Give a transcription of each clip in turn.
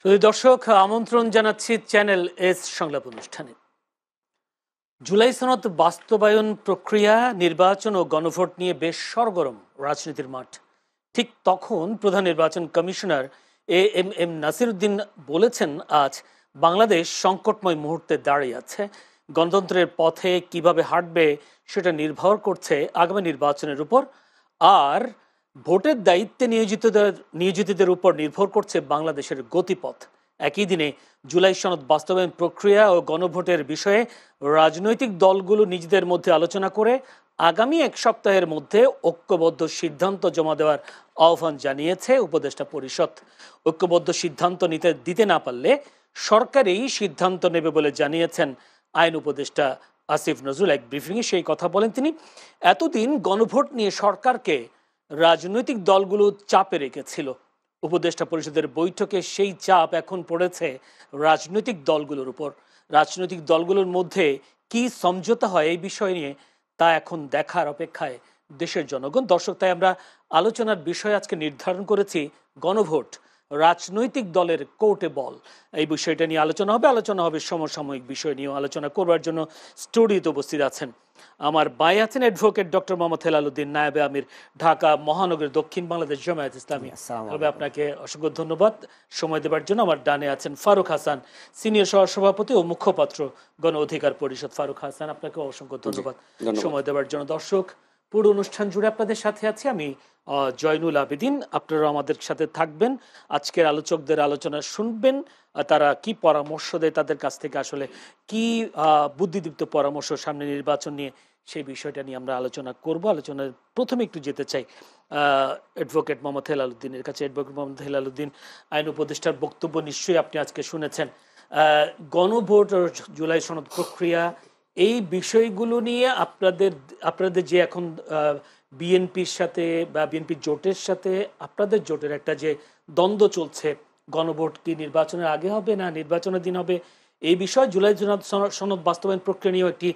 দর্শক, আমন্ত্রণ জানাচ্ছি চ্যানেল এস সংলাপ অনুষ্ঠানে। জুলাই সনদ বাস্তবায়ন প্রক্রিয়া, নির্বাচন ও গণভোট নিয়ে বেশ সরগরম রাজনীতির মাঠ। ঠিক তখন প্রধান নির্বাচন কমিশনার এম নাসিরউদ্দিন বলেছেন, আজ বাংলাদেশ সংকটময় মুহূর্তে দাঁড়িয়ে আছে। গণতন্ত্রের পথে কিভাবে হাঁটবে সেটা নির্ভর করছে আগামী নির্বাচনের উপর, আর ভোটের দায়িত্বে নিয়োজিতদের উপর নির্ভর করছে বাংলাদেশের গতিপথ। একই দিনে জুলাই সনদ বাস্তবায়ন প্রক্রিয়া ও গণভোটের বিষয়ে রাজনৈতিক দলগুলো নিজেদের মধ্যে আলোচনা করে আগামী এক সপ্তাহের মধ্যে ঐক্যবদ্ধ সিদ্ধান্ত জমা দেওয়ার আহ্বান জানিয়েছে উপদেষ্টা পরিষদ। ঐক্যবদ্ধ সিদ্ধান্ত দিতে না পারলে সরকারই সিদ্ধান্ত নেবে বলে জানিয়েছেন আইন উপদেষ্টা আসিফ নজরুল। এক ব্রিফিংয়ে সেই কথা বলেন তিনি। এতদিন গণভোট নিয়ে সরকারকে রাজনৈতিক দলগুলো চাপে রেখেছিল। উপদেষ্টা পরিষদের বৈঠকে সেই চাপ এখন পড়েছে রাজনৈতিক দলগুলোর উপর। রাজনৈতিক দলগুলোর মধ্যে কি সমঝোতা হয় এই বিষয় নিয়ে তা এখন দেখার অপেক্ষায় দেশের জনগণ। দর্শক, তাই আমরা আলোচনার বিষয় আজকে নির্ধারণ করেছি গণভোট, রাজনৈতিক দলের কোর্টে বল। এই বিষয়টা নিয়ে আলোচনা হবে সমসাময়িক বিষয় নিয়েও আলোচনা করবার জন্য স্টুডিওতে উপস্থিত আছেন আমার বাই আছেন অ্যাডভোকেট ডক্টর মোহাম্মদ হেলালুদ্দিন, নায়েবে আমির, ঢাকা মহানগরের দক্ষিণ বাংলাদেশ জামায়াত ইসলামী। তবে আপনাকে অসংখ্য ধন্যবাদ সময় দেওয়ার জন্য। আমার ডানে আছেন ফারুক হাসান, সিনিয়র সহসভাপতি ও মুখপাত্র গণ অধিকার পরিষদ। ফারুক হাসান, আপনাকে অসংখ্য ধন্যবাদ সময় দেওয়ার জন্য। দর্শক, পুরো অনুষ্ঠান জুড়ে আপনাদের সাথে আছি আমি জয়নুল আবেদিন। আপনারা আমাদের সাথে থাকবেন, আজকের আলোচকদের আলোচনা শুনবেন, তারা কি পরামর্শ দেয়, তাদের কাছ থেকে আসলে কি বুদ্ধিদীপ্ত পরামর্শ সামনে নির্বাচন নিয়ে, সেই বিষয়টা নিয়ে আমরা আলোচনা করব। আলোচনার প্রথমে একটু যেতে চাই অ্যাডভোকেট মোহাম্মদ হেলালুদ্দিনের কাছে। অ্যাডভোকেট মোহাম্মদ হেলালুদ্দিন, আইন উপদেষ্টার বক্তব্য নিশ্চয়ই আপনি আজকে শুনেছেন। গণভোট ও জুলাই সনদ প্রক্রিয়া, এই বিষয়গুলো নিয়ে আপনাদের যে এখন বিএনপির সাথে বা বিএনপি জোটের সাথে আপনাদের জোটের একটা যে দ্বন্দ্ব চলছে, গণভোট কি নির্বাচনের আগে হবে না নির্বাচনের দিন হবে, এই বিষয়ে জুলাই সনদ বাস্তবায়ন প্রক্রিয়া নিয়েও একটি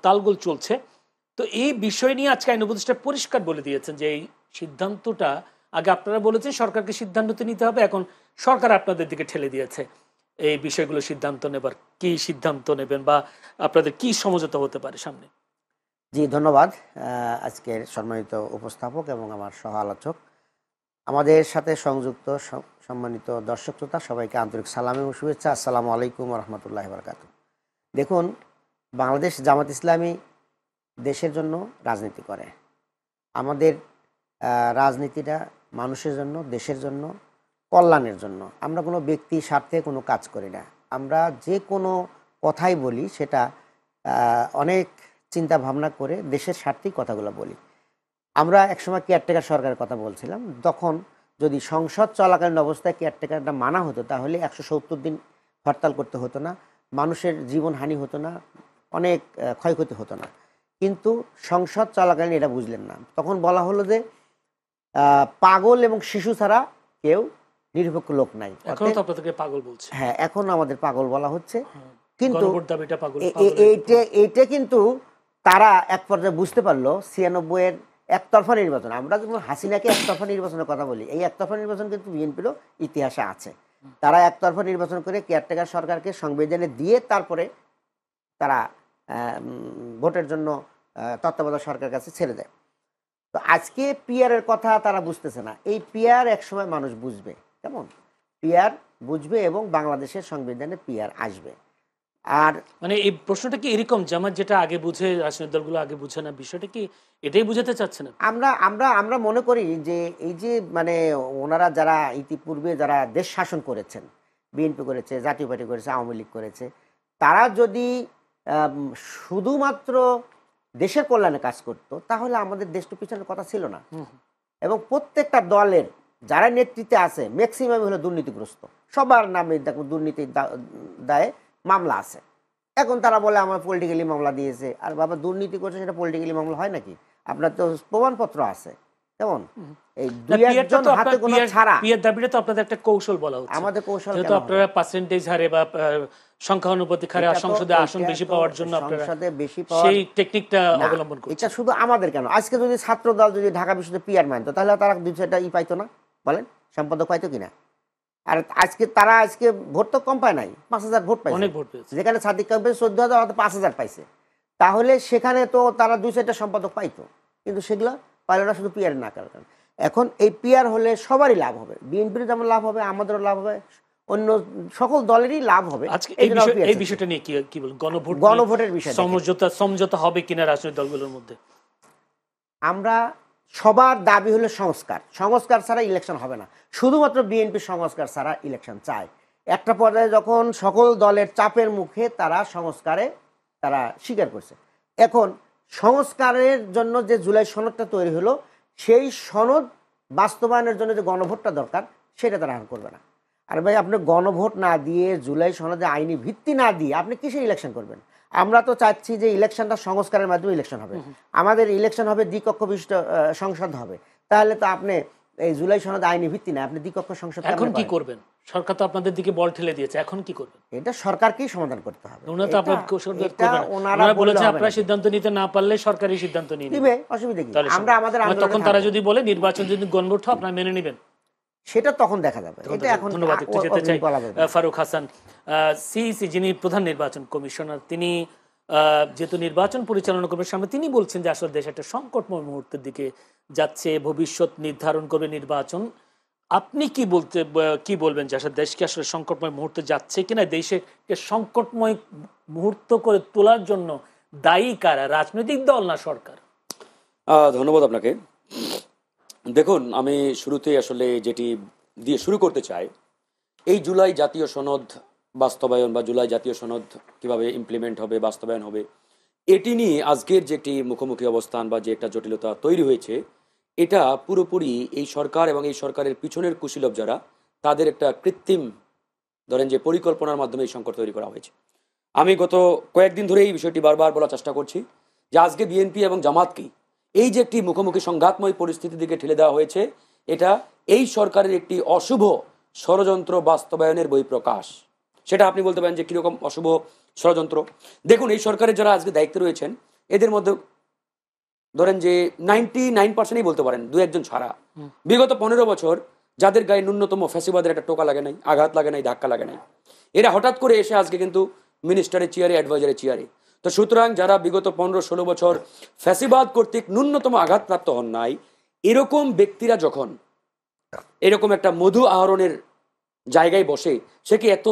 তালগোল চলছে। তো এই বিষয় নিয়ে আজকে আইন উপদেষ্টা পরিষ্কার বলে দিয়েছেন যে এই সিদ্ধান্তটা আগে আপনারা বলেছেন সরকারকে সিদ্ধান্ত নিতে হবে, এখন সরকার আপনাদের দিকে ঠেলে দিয়েছে এই বিষয়গুলো সিদ্ধান্ত নেবার। কি সিদ্ধান্ত নেবেন বা আপনাদের কি সমঝোতা হতে পারে সামনে? জি, ধন্যবাদ আজকের সম্মানিত উপস্থাপক এবং আমার সহ আলোচক। আমাদের সাথে সংযুক্ত সম্মানিত দর্শক শ্রোতা সবাইকে আন্তরিক সালাম এবং শুভেচ্ছা। আসসালামু আলাইকুম রহমতুল্লাহি বারাকাতু। দেখুন, বাংলাদেশ জামাত ইসলামী দেশের জন্য রাজনীতি করে। আমাদের রাজনীতিটা মানুষের জন্য, দেশের জন্য, কল্যাণের জন্য। আমরা কোনো ব্যক্তি স্বার্থে কোনো কাজ করি না। আমরা যে কোনো কথাই বলি সেটা অনেক চিন্তা ভাবনা করে দেশের স্বার্থেই কথাগুলো বলি। আমরা একসময় কেয়ারটেকার সরকারের কথা বলছিলাম, তখন যদি সংসদ চলাকালীন অবস্থায় কেয়ারটেকারটা মানা হতো তাহলে 170 দিন হরতাল করতে হতো না, মানুষের জীবনহানি হতো না, অনেক ক্ষয়ক্ষতি হতো না। কিন্তু সংসদ চলাকালীন এটা বুঝলেন না। তখন বলা হলো যে পাগল এবং শিশু ছাড়া কেউ নিরপেক্ষ লোক নাই। পাগল বলছে। হ্যাঁ, এখন আমাদের পাগল বলা হচ্ছে। কিন্তু এইটা কিন্তু তারা এক পর্যায়ে বুঝতে পারলো 96-এর একতরফা নির্বাচন। আমরা যেমন হাসিনাকে একতরফা নির্বাচনের কথা বলি, এই একতরফা নির্বাচন কিন্তু বিএনপিরও ইতিহাসে আছে। তারা একতরফা নির্বাচন করে কেয়ারটেকার সরকারকে সংবিধানে দিয়ে তারপরে তারা ভোটের জন্য তত্ত্বাবধায়ক সরকারের কাছে ছেড়ে দেয়। তো আজকে পিআরের কথা তারা বুঝতেছে না। এই পিআর একসময় মানুষ বুঝবে, কেমন পিআর বুঝবে এবং বাংলাদেশের সংবিধানে পিআর আসবে। আর মানে এই প্রশ্নটা কি এরকম, জামাত যেটা আগে বুঝে রাজনৈতিক দলগুলো আগে বুঝে না, বিষয়টা কি এটাই বুঝাতে চাচ্ছেন? আমরা মনে করি যে এই যে মানে ওনারা যারা ইতিপূর্বে যারা দেশ শাসন করেছেন, বিএনপি করেছে, জাতীয় পার্টি করেছে, আওয়ামী লীগ করেছে, তারা যদি শুধুমাত্র দেশের কল্যাণে কাজ করতো তাহলে আমাদের দেশটা পিছনের কথা ছিল না। এবং প্রত্যেকটা দলের যারা নেতৃত্বে আছে ম্যাক্সিমাম হলো দুর্নীতিগ্রস্ত, সবার নামে দেখো দুর্নীতির দায়ে মামলা আছে। এখন তারা বলে আমার পলিটিক্যালি মামলা দিয়েছে। আর বাবা, দুর্নীতি করছে সেটা পলিটিক্যালি মামলা হয় নাকি? আপনার তো প্রমাণপত্র আছে। কেমন এই দুইজন হাতে কোনো ছাড়া পিয়ার দাবিটা তো আপনাদের একটা কৌশল বলা হচ্ছে। আমাদের কৌশল যেহেতু আপনারা পার্সেন্টেজ হারে বা সংখ্যা অনুপাতিক হারে সংসদে আসন বেশি পাওয়ার জন্য আপনারা সেই টেকনিকটা অবলম্বন করছেন। এটা শুধু আমাদের কেন, আজকে যদি ছাত্র দল যদি ঢাকা বিশ্ববিদ্যালয়ে পিয়ার মানতো তাহলে তারা 200টা পাইতো না? বলেন, সম্পাদক পাইতো কিনা? আর আজকে ভোট তো কম পায় নাই, 5,000 ভোট পাইছে, অনেক ভোট পেয়েছে। যেখানে সাদিক কায়েম পেয়েছে 14,000, অর্থাৎ 5,000 পাইছে। তাহলে সেখানে তো তারা 2-4টা সম্পাদক পাইতো, কিন্তু সেগুলো পাইল না, শুধু পিআর না কারণ। এখন এই পিআর হলে সবারই লাভ হবে, বিএনপির যেমন লাভ হবে, আমাদেরও লাভ হবে, অন্য সকল দলেরই লাভ হবে। আজকে এই বিষয়টা নিয়ে কি বল, গণভোটের বিষয় সমঝোতা হবে কিনা রাজনৈতিক দলগুলোর মধ্যে? আমরা সবার দাবি হলো সংস্কার ছাড়া ইলেকশন হবে না। শুধুমাত্র বিএনপি সংস্কার ছাড়া ইলেকশন চায়। একটা পর্যায়ে যখন সকল দলের চাপের মুখে তারা সংস্কারে তারা স্বীকার করছে। এখন সংস্কারের জন্য যে জুলাই সনদটা তৈরি হলো, সেই সনদ বাস্তবায়নের জন্য যে গণভোটটা দরকার, সেটা তারা আর করবে না। আর ভাই, আপনি গণভোট না দিয়ে, জুলাই সনদে আইনি ভিত্তি না দিয়ে আপনি কিসে ইলেকশন করবেন? আমরা তো চাচ্ছি যে ইলেকশনটা সংস্কারের মাধ্যমে ইলেকশন হবে, আমাদের ইলেকশন হবে দ্বিকক্ষ বিশিষ্ট সংসদ হবে। তাহলে তো আপনি এই জুলাই সনদে আইনি ভিত্তি না, আপনি দ্বিকক্ষ সংসদ এখন কি করবেন? সরকার তো আপনাদের দিকে বল ঠেলে দিয়েছে, এখন কি করবেন? এটা সরকারকেই সমাধান করতে হবে। ওনারা বলেছে আপনারা সিদ্ধান্ত নিতে না পারলে সরকারি সিদ্ধান্ত নিয়ে নেবে, অসুবিধা কি? আমরা আমাদের তখন তারা যদি বলে নির্বাচন যদি গণভোট হয় আপনারা মেনে নেবেন, সেটা তখন দেখা যাবে। এটা এখন ধন্যবাদ। একটু যেতে চাই ফারুক হাসান, সিইসি যিনি প্রধান নির্বাচন কমিশনার, তিনি যেহেতু নির্বাচন পরিচালনা করবেন সামনে, তিনি বলছেন যে আসলে দেশ একটা সংকটময় মুহূর্তের দিকে যাচ্ছে, ভবিষ্যৎ নির্ধারণ করবে নির্বাচন। আপনি কি বলবেন যে আসলে দেশকে আসলে সংকটময় মুহূর্তে যাচ্ছে কিনা? দেশে সংকটময় মুহূর্ত করে তোলার জন্য দায়ী কারা, রাজনৈতিক দল না সরকার? ধন্যবাদ আপনাকে। দেখুন, আমি শুরুতেই আসলে যেটি দিয়ে শুরু করতে চাই, এই জুলাই জাতীয় সনদ বাস্তবায়ন বা জুলাই জাতীয় সনদ কিভাবে ইমপ্লিমেন্ট হবে, বাস্তবায়ন হবে, এটি নিয়ে আজকের যেটি মুখোমুখি অবস্থান বা যে একটা জটিলতা তৈরি হয়েছে, এটা পুরোপুরি এই সরকার এবং এই সরকারের পিছনের কুশীলব যারা, তাদের একটা কৃত্রিম ধরেন যে পরিকল্পনার মাধ্যমে এই সংকট তৈরি করা হয়েছে। আমি গত কয়েকদিন ধরে এই বিষয়টি বারবার বলার চেষ্টা করছি যে আজকে বিএনপি এবং জামাতকে এই যে একটি মুখোমুখি সংঘাতময় পরিস্থিতির দিকে ঠেলে দেওয়া হয়েছে, এটা এই সরকারের একটি অশুভ ষড়যন্ত্র বাস্তবায়নের বহিঃপ্রকাশ। সেটা আপনি বলতে পারেন যে কিরকম অশুভ ষড়যন্ত্র। দেখুন, এই সরকারের যারা আজকে দায়িত্বে রয়েছেন, এদের মধ্যে ধরেন যে 99%ই বলতে পারেন, 2-1 ছাড়া, বিগত 15 বছর যাদের গায়ে ন্যূনতম ফ্যাসিবাদের একটা টোকা লাগে নাই, আঘাত লাগে নাই, ধাক্কা লাগে নাই, এরা হঠাৎ করে এসে আজকে কিন্তু মিনিস্টারের চেয়ারে, অ্যাডভাইজারের চেয়ারে। তো সুতরাং যারা বিগত 15-16 বছর ফ্যাসিবাদ কর্তৃক ন্যূনতম আঘাতপ্রাপ্ত হন নাই, এরকম ব্যক্তিরা যখন এরকম একটা মধু আহরণের জায়গায় বসে, সে কি এত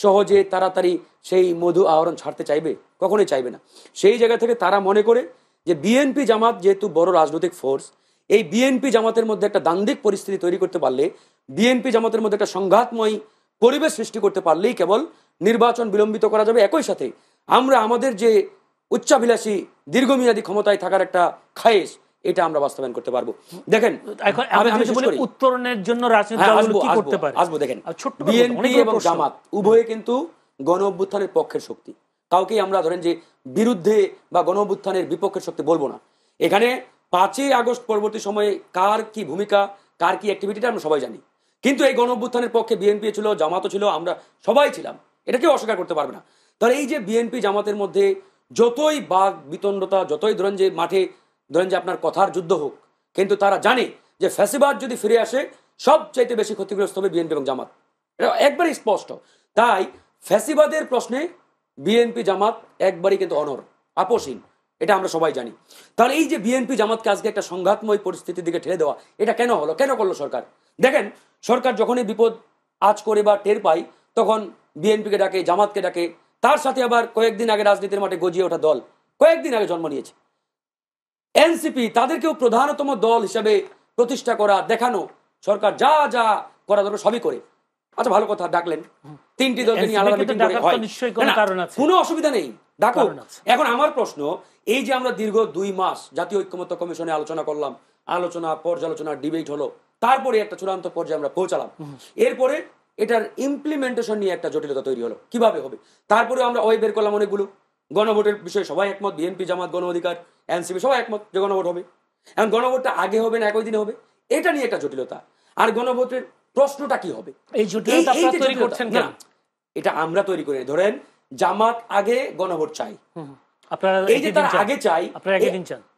সহজে তাড়াতাড়ি সেই মধু আহরণ ছাড়তে চাইবে? কখনোই চাইবে না। সেই জায়গা থেকে তারা মনে করে যে বিএনপি জামাত যেহেতু বড় রাজনৈতিক ফোর্স, এই বিএনপি জামাতের মধ্যে একটা দ্বান্দ্বিক পরিস্থিতি তৈরি করতে পারলে, বিএনপি জামাতের মধ্যে একটা সংঘাতময় পরিবেশ সৃষ্টি করতে পারলেই কেবল নির্বাচন বিলম্বিত করা যাবে। একই সাথে আমরা আমাদের যে উচ্চাভিলাষী দীর্ঘমেয়াদী ক্ষমতায় থাকার একটা খায়েশ, এটা আমরা বাস্তবায়ন করতে পারবো। দেখেন, উত্তরণের জন্য রাজনৈতিক দলগুলো কি করতে পারে? আসবো। দেখেন, বিএনপি এবং জামাত উভয়ে কিন্তু গণ অভ্যুত্থানের পক্ষের শক্তি, কাউকেই আমরা ধরেন যে বিরুদ্ধে বা গণ অভ্যুত্থানের বিপক্ষের শক্তি বলবো না। এখানে 5ই আগস্ট পরবর্তী সময়ে কার কি ভূমিকা, কার কি অ্যাক্টিভিটিটা আমরা সবাই জানি। কিন্তু এই গণ অভ্যুত্থানের পক্ষে বিএনপি ছিল, জামাতও ছিল, আমরা সবাই ছিলাম, এটা কেউ অস্বীকার করতে পারবে না। তাহলে এই যে বিএনপি জামাতের মধ্যে যতই বাক বিতণ্ডতা, যতই ধরেন যে মাঠে ধরেন যে আপনার কথার যুদ্ধ হোক, কিন্তু তারা জানে যে ফ্যাসিবাদ যদি ফিরে আসে, সবচাইতে বেশি ক্ষতিগ্রস্ত হবে বিএনপি এবং জামাত। এটা একবারই স্পষ্ট। তাই ফ্যাসিবাদের প্রশ্নে বিএনপি জামাত একবারই কিন্তু অনর, আপোষহীন, এটা আমরা সবাই জানি। তাহলে এই যে বিএনপি জামাতকে আজকে একটা সংঘাতময় পরিস্থিতির দিকে ঠেলে দেওয়া, এটা কেন হলো, কেন করলো সরকার? দেখেন, সরকার যখনই বিপদ আজ করে বা টের পায়, তখন বিএনপিকে ডাকে, জামাতকে ডাকে, তার সাথে আবার কয়েকদিন আগে রাজনীতির মাঠে গজিয়ে ওঠা দল কয়েকদিন আগে জন্ম নিয়েছে এনসিপি, তাদেরকেও প্রধানতম দল হিসেবে প্রতিষ্ঠা করা, দেখানো, সরকার যা যা করা দরকার সবই করে। আচ্ছা, ভালো কথা, ডাকলেন, 3টি দলকে নিয়ে আলাদা মিটিং করে, কোনো অসুবিধা নেই, ডাকুন। এখন আমার প্রশ্ন, এই যে আমরা দীর্ঘ 2 মাস জাতীয় ঐক্যমত্য কমিশনে আলোচনা করলাম, আলোচনা পর্যালোচনা ডিবেট হলো, তারপরে একটা চূড়ান্ত পর্যায়ে আমরা পৌঁছালাম, এরপরে এটার ইমপ্লিমেন্টেশন নিয়ে একটা জটিলতা তৈরি হলো, কিভাবে হবে? তারপরে আমরা ওই বের করলাম অনেকগুলো। গণভোটের বিষয়ে সবাই একমত, বিএনপি জামাত গণ অধিকার এনসিপি সবাই একমত যে গণভোট হবে। এখন গণভোটটা আগে হবে না একই দিনে হবে, এটা নিয়ে একটা জটিলতা। আর গণভোটের প্রশ্নটা কি হবে, এই জটিলতা তৈরি করছেন কেন? এটা আমরা তৈরি করি। ধরেন জামাত আগে গণভোট চাই, এই যে তার আগে চাই,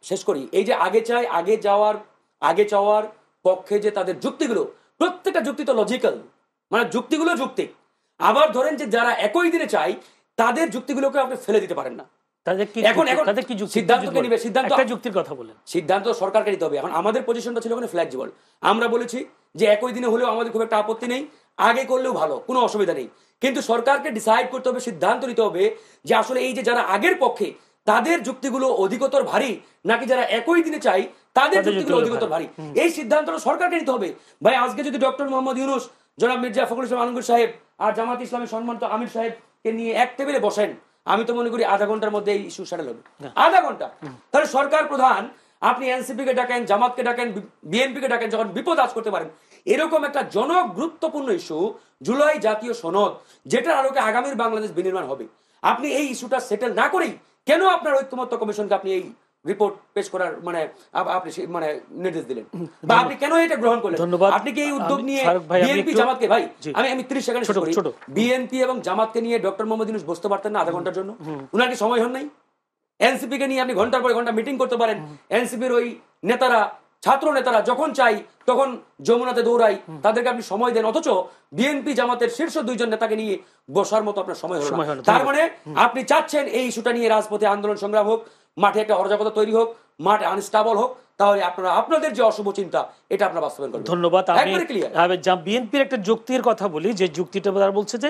শেষ করি, এই যে আগে চাই, আগে যাওয়ার পক্ষে যে তাদের যুক্তিগুলো, প্রত্যেকটা যুক্তি তো লজিক্যাল, মানে যুক্তিগুলো যৌক্তিক। আবার ধরেন যে যারা একই দিনে চাই তাদের যুক্তিগুলোকে আপনি ফেলে দিতে পারেন না। সিদ্ধান্ত সরকারকে নিতে হবে। এখন আমাদের পজিশনটা ছিল ওখানে ফ্লেক্সিবল। আমরা বলেছি যে একই দিনে হলেও আমাদের খুব একটা আপত্তি নেই, আগে করলেও ভালো, কোনো অসুবিধা নেই, কিন্তু সরকারকে ডিসাইড করতে হবে, সিদ্ধান্ত নিতে হবে যে আসলে এই যে যারা আগের পক্ষে তাদের যুক্তিগুলো অধিকতর ভারী নাকি যারা একই দিনে চাই তাদের যুক্তিগুলো অধিকতর ভারী। এই সিদ্ধান্তটা সরকারকে নিতে হবে। ভাই আজকে যদি ডক্টর মোহাম্মদ ইউনূস, জনাব মির্জা ফখরুল ইসলাম আলমগীর সাহেব আর জামাত ইসলামের সম্মানিত আমির সাহেবকে নিয়ে এক টেবিলে বসেন, আমি তো মনে করি আধা ঘন্টার মধ্যে এই ইস্যু সেটেল হবে, আধা ঘন্টা। তাহলে সরকার প্রধান আপনি এনসিপি কে ডাকেন, জামাতকে ডাকেন, বিএনপি কে ডাকেন, যখন বিপদ আজ করতে পারেন এরকম একটা জনগুরুত্বপূর্ণ ইস্যু জুলাই জাতীয় সনদ, যেটার আলোকে আগামীর বাংলাদেশ বিনির্মাণ হবে, আপনি এই ইস্যুটা সেটেল না করেই কেন আপনার ঐক্যমত্য কমিশনকে আপনি এই রিপোর্ট পেশ করার মানে আপনি মানে নির্দেশ দিলেন, বা আপনি কেন এটা গ্রহণ করলেন? আপনি কি এই উদ্যোগ নিয়ে বিএনপি জামাতকে, ভাই আমি 30 সেকেন্ড শেষ করি, বিএনপি এবং জামাতকে নিয়ে ডক্টর মোহাম্মদ ইউনূস বসতে পারতেন না আধা ঘন্টার জন্য? উনার কি সময় হন নাই? এনসিপি কে নিয়ে আপনি ঘন্টার পর ঘন্টা মিটিং করতে পারেন। এনসিপির ওই নেতারা, ছাত্র নেতারা যখন চাই তখন যমুনাতে দৌড়াই, তাদেরকে আপনি সময় দেন, অথচ বিএনপি জামাতের শীর্ষ 2 জন নেতাকে নিয়ে বসার মতো আপনার সময় হলো না। তার মানে আপনি চাচ্ছেন এই ইস্যুটা নিয়ে রাজপথে আন্দোলন সংগ্রাম হোক, মাঠে একটা অরাজকতা তৈরি হোক, মাঠ আনস্টেবল হোক, তাহলে আপনারা আপনাদের যে অশুভ চিন্তা এটা আপনারা বাস্তবায়ন করবেন। ধন্যবাদ। আমি বিএনপির একটা যুক্তির কথা বলি, যে যুক্তিটা বলছে যে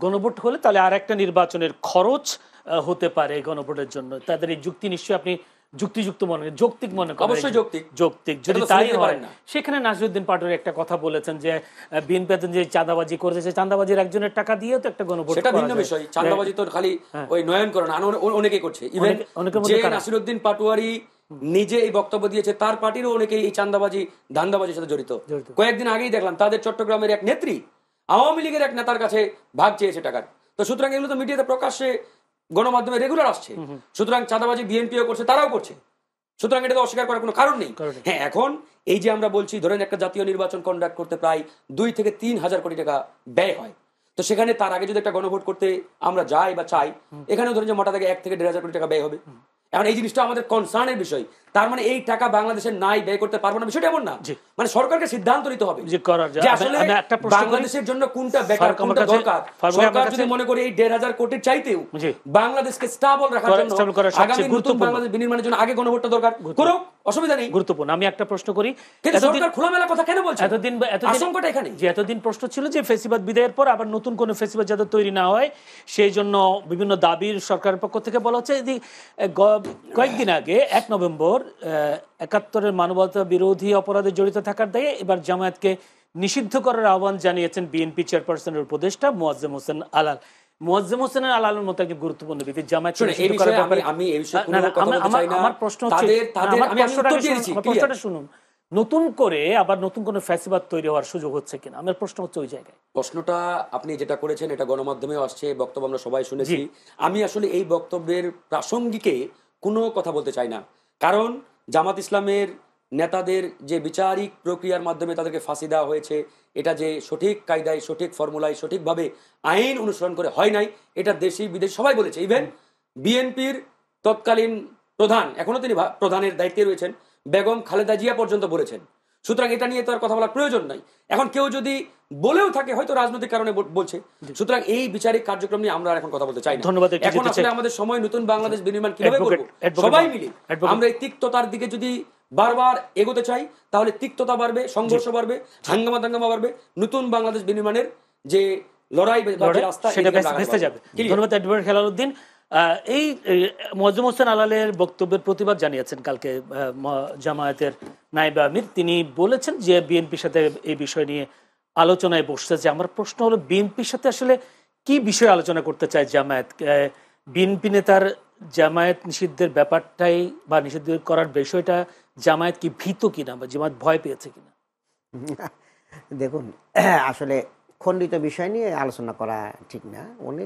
গণভোট হলে তাহলে আর একটা নির্বাচনের খরচ হতে পারে গণভোটের জন্য। তাদের এই যুক্তি নিশ্চয়ই আপনি যুক্তিযুক্ত মনে করেন, যৌক্তিক মনে করেন? অবশ্যই যৌক্তিক। যৌক্তিক যদি তাই হয়, সেখানে নাসিরউদ্দিন পাটোয়ারি একটা কথা বলেছেন যে বিএনপি যে চাঁদাবাজি করেছে, চাঁদাবাজির একজনের টাকা দিয়ে তো একটা গণভোট, সেটা ভিন্ন বিষয়। চাঁদাবাজি তো খালি ওই নয়নকরণ অনেকেই করছে। ইভেন যে নাসিরউদ্দিন পাটোয়ারি নিজে এই বক্তব্য দিয়েছে তার পার্টিরও অনেকেই এই চাঁদাবাজি ধান্দাবাজির সাথে জড়িত। কয়েকদিন আগেই দেখলাম তাদের চট্টগ্রামের এক নেত্রী আওয়ামী লীগের এক নেতার কাছে ভাগ চেয়েছে টাকার। তো সুতরাং এগুলো তো মিডিয়াতে প্রকাশ্যে গণমাধ্যমে রেগুলার আসছে। সুতরাং চাঁদাবাজি বিএনপিও করছে, তারাও করছে, সুতরাং এটা তো অস্বীকার করার কোনো কারণ নেই। হ্যাঁ, এখন এই যে আমরা বলছি ধরেন একটা জাতীয় নির্বাচন কন্ডাক্ট করতে প্রায় 2 থেকে 3 হাজার কোটি টাকা ব্যয় হয়, তো সেখানে তার আগে যদি একটা গণভোট করতে আমরা যাই বা চাই, এখানেও ধরেন যে মোটা থেকে 1 থেকে 1.5 হাজার কোটি টাকা ব্যয় হবে। এখন এই জিনিসটা আমাদের কনসার্নের বিষয়। তার মানে এই টাকা বাংলাদেশের নাই, ব্যয় করতে পারবো না, বিষয়টা এমন না। মানে সরকারকে সিদ্ধান্ত নিতে হবে যে আসলে বাংলাদেশের জন্য কোনটা বেটার, কোনটা দরকার। সরকার যদি মনে করে এই 1.5 হাজার কোটির চাইতেও বাংলাদেশকে স্টেবল রাখার জন্য, আগামী নতুন বাংলাদেশ বিনির্মাণের জন্য আগে গণভোটটা দরকার, করো, অসুবিধা নেই, গুরুত্বপূর্ণ। আমি একটা প্রশ্ন করি, সরকার খোলামেলা কথা কেন বলছে? আশঙ্কাটা এখানে যে এতদিন প্রশ্ন ছিল যে ফেসিবাদ বিদায়ের পর আবার নতুন কোন ফেসিবাদ যাতে তৈরি না হয়, সেই জন্য বিভিন্ন দাবির সরকারের পক্ষ থেকে বলা হচ্ছে। কয়েকদিন আগে 1 নভেম্বর 71-এর মানবতা বিরোধী অপরাধে জড়িত থাকার দায়ে এবার জামায়াতকে নিষিদ্ধ করার আহ্বান জানিয়েছেন বিএনপি চেয়ারপারসনের উপদেষ্টা মোয়াজ্জেম হোসেন আলাল। মোয়াজ্জেম হোসেন আলালের মতো একজন গুরুত্বপূর্ণ ব্যক্তি জামায়াত আমার প্রশ্নটা শুনুন, নতুন করে আবার নতুন কোন ফ্যাসিবাদ তৈরি হওয়ার সুযোগ হচ্ছে কিনা, আমার প্রশ্ন হচ্ছে ওই জায়গায়। প্রশ্নটা আপনি যেটা করেছেন এটা গণমাধ্যমেও আসছে, বক্তব্য আমরা সবাই শুনেছি। আমি আসলে এই বক্তব্যের প্রাসঙ্গিকে কোনো কথা বলতে চাই না, কারণ জামাত ইসলামের নেতাদের যে বিচারিক প্রক্রিয়ার মাধ্যমে তাদেরকে ফাঁসি দেওয়া হয়েছে, এটা যে সঠিক কায়দায়, সঠিক ফর্মুলায়, সঠিকভাবে আইন অনুসরণ করে হয় নাই, এটা দেশি বিদেশি সবাই বলেছে। ইভেন বিএনপির তৎকালীন প্রধান, এখনো তিনি প্রধানের দায়িত্বে রয়েছেন, বেগম খালেদা জিয়া পর্যন্ত বলেছেন। সুতরাং এটা নিয়ে তো আর কথা বলার প্রয়োজন নাই। এখন কেউ যদি বলেও থাকে হয়তো রাজনৈতিক কারণে বলছে। সুতরাং এই বিচারিক কার্যক্রম নিয়ে আমরা এখন কথা বলতে চাই না। এখন আসলে আমাদের সময় নতুন বাংলাদেশ বিনির্মাণ কিভাবে করব, সবাই মিলে আমরা এই তিক্ততার দিকে যদি বারবার এগোতে চাই তাহলে তিক্ততা বাড়বে, সংঘর্ষ বাড়বে, হাঙ্গামা দাঙ্গামা বাড়বে, নতুন বাংলাদেশ বিনির্মাণের যে লড়াই রাস্তা সেটা ভেস্তে যাবে। ধন্যবাদ অ্যাডভোকেট হেলালুদ্দিন। এই মোয়াজ্জেম হোসেন আলালের বক্তব্যের প্রতিবাদ জানিয়েছেন কালকে জামায়াতের নায়েব আমির। তিনি বলেছেন যে বিএনপির সাথে এই বিষয় নিয়ে আলোচনায় বসছে। যে আমার প্রশ্ন হলো, বিএনপির সাথে আসলে কি বিষয়ে আলোচনা করতে চায় জামায়াত? বিএনপি নেতার জামায়াত নিষিদ্ধের ব্যাপারটাই বা নিষিদ্ধ করার বিষয়টা জামায়াত কি ভীত কিনা বা জামায়াত ভয় পেয়েছে কিনা? দেখুন, আসলে খণ্ডিত বিষয় নিয়ে আলোচনা করা ঠিক না। উনি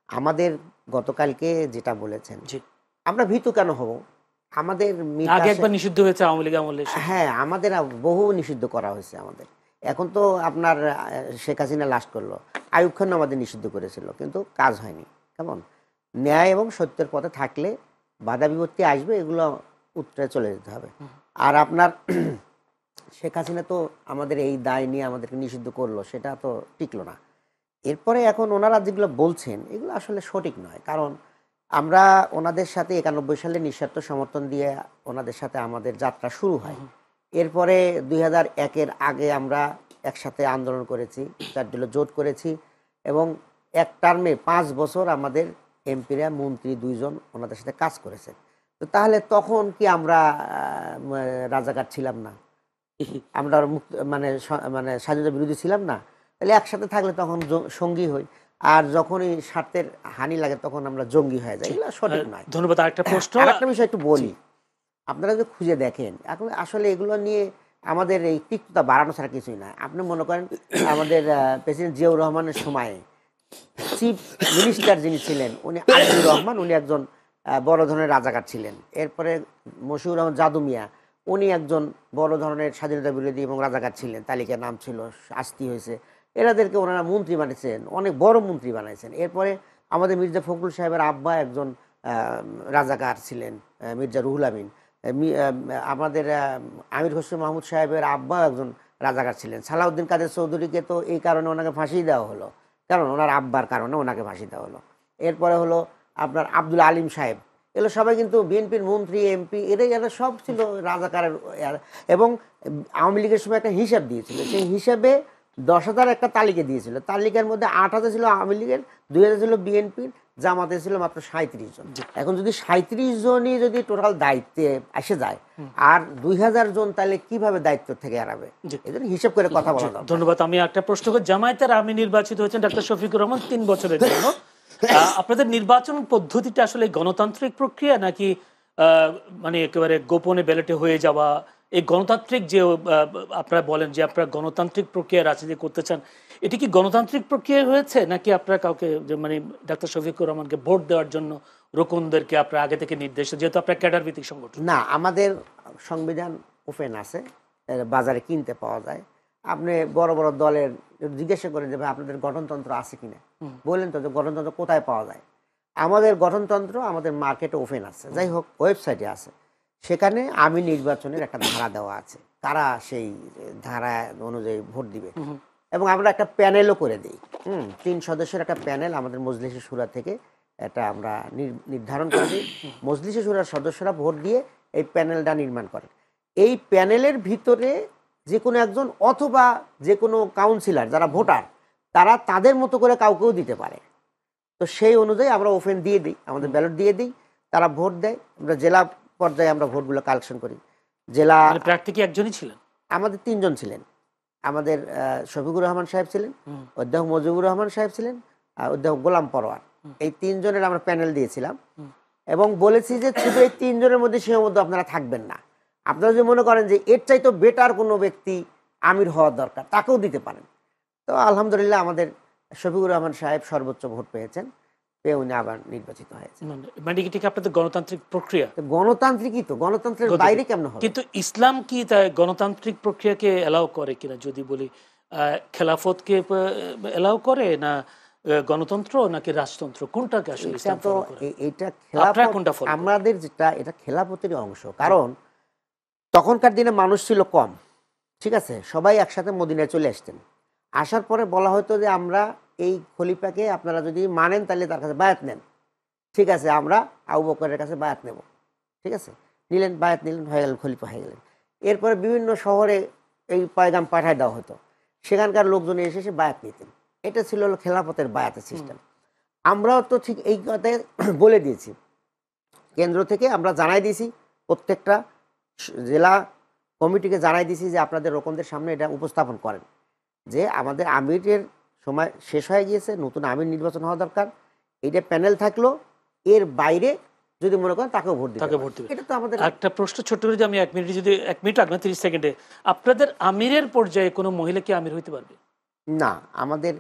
আমাদের গতকালকে যেটা বলেছেন, আমরা ভীত কেন হব? আমাদের আগে একবার নিষিদ্ধ হয়েছে আওয়ামী লীগ আমলে। হ্যাঁ, আমাদের বহু নিষিদ্ধ করা হয়েছে আমাদের। এখন তো আপনার শেখ হাসিনা লাস্ট করলো, আইয়ুব খান আমাদের নিষিদ্ধ করেছিল, কিন্তু কাজ হয়নি। কেমন ন্যায় এবং সত্যের পথে থাকলে বাধা বিপত্তি আসবে, এগুলো উত্তরে চলে যেতে হবে। আর আপনার শেখ হাসিনা তো আমাদের এই দায় নিয়ে আমাদেরকে নিষিদ্ধ করলো, সেটা তো টিকলো না। এরপরে এখন ওনারা যেগুলো বলছেন এগুলো আসলে সঠিক নয়, কারণ আমরা ওনাদের সাথে 91 সালে নিঃস্বার্থ সমর্থন দিয়ে ওনাদের সাথে আমাদের যাত্রা শুরু হয়। এরপরে 2001-এর আগে আমরা একসাথে আন্দোলন করেছি, 4 দলীয় জোট করেছি, এবং এক টার্মে 5 বছর আমাদের এমপিরা মন্ত্রী 2 জন ওনাদের সাথে কাজ করেছে। তো তাহলে তখন কি আমরা রাজাকার ছিলাম না? আমরা মুক্ত মানে মানে স্বাধীনতা বিরোধী ছিলাম না? তাহলে একসাথে থাকলে তখন সঙ্গী হই, আর যখনই স্বার্থের হানি লাগে তখন আমরা জঙ্গি হয়ে যাই। এগুলো সঠিক নয়। ধন্যবাদ। আরেকটা প্রশ্ন, আরেকটা বিষয় একটু বলি, আপনারা যদি খুঁজে দেখেন এখন আসলে এগুলো নিয়ে আমাদের এই তিক্ততা বাড়ানো ছাড়া কিছুই না। আপনি মনে করেন আমাদের প্রেসিডেন্ট জিয়াউর রহমানের সময়ে চিফ মিনিস্টার যিনি ছিলেন উনি আব্দুর রহমান, উনি একজন বড় ধরনের রাজাকার ছিলেন। এরপরে মশিউর রহমান জাদু মিয়া, উনি একজন বড় ধরনের স্বাধীনতা বিরোধী এবং রাজাকার ছিলেন, তালিকায় নাম ছিল, শাস্তি হয়েছে। এরাদেরকে ওনারা মন্ত্রী বানিয়েছেন, অনেক বড় মন্ত্রী বানাইছেন। এরপরে আমাদের মির্জা ফখরুল সাহেবের আব্বা একজন রাজাকার ছিলেন, মির্জা রুহুল আমিন। আমাদের আমির হোসেন মাহমুদ সাহেবের আব্বা একজন রাজাকার ছিলেন। সালাউদ্দিন কাদের চৌধুরীকে তো এই কারণে ওনাকে ফাঁসি দেওয়া হলো, কারণ ওনার আব্বার কারণে ওনাকে ফাঁসি দেওয়া হলো। এরপরে হলো আপনার আব্দুল আলিম সাহেব, এগুলো সবাই কিন্তু বিএনপির মন্ত্রী, এমপি, এরা সব ছিল রাজাকারের। এবং আওয়ামী লীগের সময় একটা হিসাব দিয়েছিল, সেই হিসাবে 10,000 একটা তালিকা দিয়েছিল। তালিকার মধ্যে 8,000 ছিল আওয়ামী লীগের, 2,000 ছিল বিএনপির, জামাতে ছিল মাত্র 37 জন। এখন যদি 37 জনই যদি টোটাল দায়িত্বে এসে যায়, আর 2,000 জন তাহলে কিভাবে দায়িত্ব থেকে এড়াবে? এই জন্য হিসাব করে কথা বলা দরকার। ধন্যবাদ। আমি একটা প্রশ্ন করি, জামায়াতের আমির নির্বাচিত হয়েছেন ডাক্তার শফিকুর রহমান 3 বছরের জন্য। আপনাদের নির্বাচন পদ্ধতিটা আসলে গণতান্ত্রিক প্রক্রিয়া নাকি মানে একেবারে গোপনে ব্যালটে হয়ে যাওয়া? এই গণতান্ত্রিক যে আপনারা বলেন যে আপনারা গণতান্ত্রিক প্রক্রিয়া রাজনীতি করতে চান, এটি কি গণতান্ত্রিক প্রক্রিয়া হয়েছে নাকি আপনারা কাউকে মানে ডাক্তার শফিকুর রহমানকে ভোট দেওয়ার জন্য রোকনদেরকে আপনারা আগে থেকে নির্দেশ, যেহেতু আপনার ক্যাডার ভিত্তিক সংগঠন? না, আমাদের সংবিধান ওপেন আছে, বাজারে কিনতে পাওয়া যায়। আপনি বড় বড় দলের জিজ্ঞাসা করে দেবে আপনাদের গঠনতন্ত্র আছে কিনা, বললেন তো যে গঠনতন্ত্র কোথায় পাওয়া যায়। আমাদের গঠনতন্ত্র আমাদের মার্কেটে ওপেন আছে, যাই হোক ওয়েবসাইটে আছে। সেখানে আমি নির্বাচনের একটা ধারা দেওয়া আছে, কারা সেই ধারা অনুযায়ী ভোট দিবে। এবং আমরা একটা প্যানেলও করে দিই। 3 সদস্যের একটা প্যানেল আমাদের মজলিসে শুরা থেকে এটা আমরা নির্ধারণ করে দিই। মজলিসে শুরার সদস্যরা ভোট দিয়ে এই প্যানেলটা নির্মাণ করেন। এই প্যানেলের ভিতরে যে কোনো একজন অথবা যে কোনো কাউন্সিলর যারা ভোটার, তারা তাদের মতো করে কাউকেও দিতে পারে। তো সেই অনুযায়ী আমরা ওপেন দিয়ে দিই, আমাদের ব্যালট দিয়ে দিই, তারা ভোট দেয়। আমরা জেলা পর্যায়ে আমরা ভোটগুলো কালেকশন করি। জেলা প্রার্থী কি একজনই ছিলেন? আমাদের 3 জন ছিলেন। আমাদের শফিকুর রহমান সাহেব ছিলেন, অধ্যাপক মুজিবুর রহমান সাহেব ছিলেন, আর অধ্যাপক গোলাম পরোয়ার। এই 3 জনের আমরা প্যানেল দিয়েছিলাম এবং বলেছি যে শুধু এই 3 জনের মধ্যে সীমাবদ্ধ আপনারা থাকবেন না। আপনারা যদি মনে করেন যে এর চাইতে বেটার কোনো ব্যক্তি আমির হওয়ার দরকার, তাকেও দিতে পারেন। তো আলহামদুলিল্লাহ আমাদের শফিকুর রহমান সাহেব সর্বোচ্চ ভোট পেয়েছেন, পেয়ে উনি আবার নির্বাচিত হয়েছেন। মানে কি আপনাদের গণতান্ত্রিক প্রক্রিয়া? গণতান্ত্রিকই তো, গণতন্ত্রের বাইরে কেমন হবে? কিন্তু ইসলাম কি তাই গণতান্ত্রিক প্রক্রিয়াকে এলাও করে কিনা যদি বলি, খেলাফতকে এলাও করে না গণতন্ত্র নাকি রাজতন্ত্র, কোনটাকে আসলে ইসলাম ফলো করে? এইটা খেলাফত, আমাদের যেটা এটা খেলাফতেরই অংশ। কারণ তখনকার দিনে মানুষ ছিল কম, ঠিক আছে, সবাই একসাথে মদিনায় চলে আসতেন। আসার পরে বলা হতো যে আমরা এই খলিফাকে আপনারা যদি মানেন তাহলে তার কাছে বায়াত নেন। ঠিক আছে, আমরা আবু বকরের কাছে বায়াত নেব। ঠিক আছে, নিলেন, বায়াত নিলেন, হয়ে গেলেন, খলিফা হয়ে গেলেন। এরপরে বিভিন্ন শহরে এই পয়গাম পাঠায় দেওয়া হতো, সেখানকার লোকজন এসে এসে বায়াত নিতেন। এটা ছিল খেলাফতের বায়াতের সিস্টেম। আমরাও তো ঠিক এই কথায় বলে দিয়েছি, কেন্দ্র থেকে আমরা জানাই দিয়েছি, প্রত্যেকটা জেলা কমিটিকে জানাই দিয়েছি যে আপনাদের রোকনদের সামনে এটা উপস্থাপন করেন যে আমাদের আমিরের সময় শেষ হয়ে গিয়েছে, নতুন আমির নির্বাচন হওয়া দরকার। এইটা প্যানেল থাকলো, এর বাইরে যদি মনে করেন তাকেও ভোট দিতে, তাকে ভোট দিবে। এটা তো আমাদের একটা প্রশ্ন ছোট্ট করে, আমি 1 মিনিট, যদি 1 মিনিট আগে 30 সেকেন্ডে, আপনাদের আমিরের পর্যায়ে কোনো মহিলা কি আমির হইতে পারবে? না, আমাদের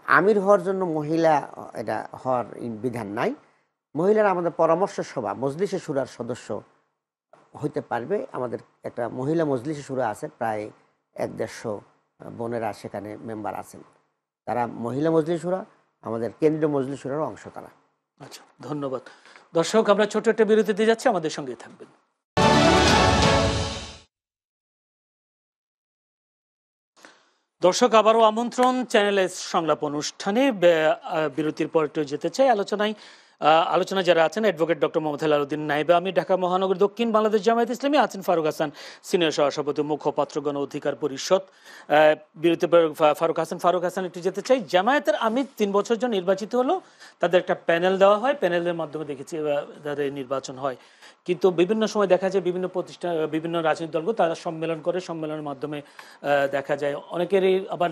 আমির হওয়ার জন্য মহিলা এটা হওয়ার বিধান নাই। মহিলারা আমাদের পরামর্শ সভা মজলিসে শুরার সদস্য হইতে পারবে। আমাদের একটা মহিলা মজলিসে শুরা আছে, প্রায় 150 বোনেরা সেখানে মেম্বার আছেন, তারা মহিলা মজলিস শুরা, আমাদের কেন্দ্রীয় মজলিস শুরার অংশ তারা। আচ্ছা, ধন্যবাদ। দর্শক, আমরা ছোট একটা বিরতি দিয়ে যাচ্ছি, আমাদের সঙ্গে থাকবেন। দর্শক, আবারও আমন্ত্রণ চ্যানেল এস সংলাপ অনুষ্ঠানে। বিরতির পর একটু যেতে চাই আলোচনা যারা আছেন, অ্যাডভোকেট ডক্টর মোহাম্মদ হেলালুদ্দিন নাইবা, আমি ঢাকা মহানগর দক্ষিণ বাংলাদেশ জামায়াত ইসলামী, আছেন ফারুক হাসান, সিনিয়র সহসভাপতি, মুখপাত্র, গণ অধিকার পরিষদ। বিরতির পর ফারুক হাসান একটু যেতে চাই। জামায়াতের আমির 3 বছর জন্য নির্বাচিত হলো, তাদের একটা প্যানেল দেওয়া হয়, প্যানেলের মাধ্যমে দেখেছি তাদের নির্বাচন হয়। কিন্তু বিভিন্ন সময় দেখা যায় বিভিন্ন প্রতিষ্ঠান, বিভিন্ন রাজনৈতিক দলগুলো তারা সম্মেলন করে, সম্মেলনের মাধ্যমে দেখা যায় অনেকেরই আবার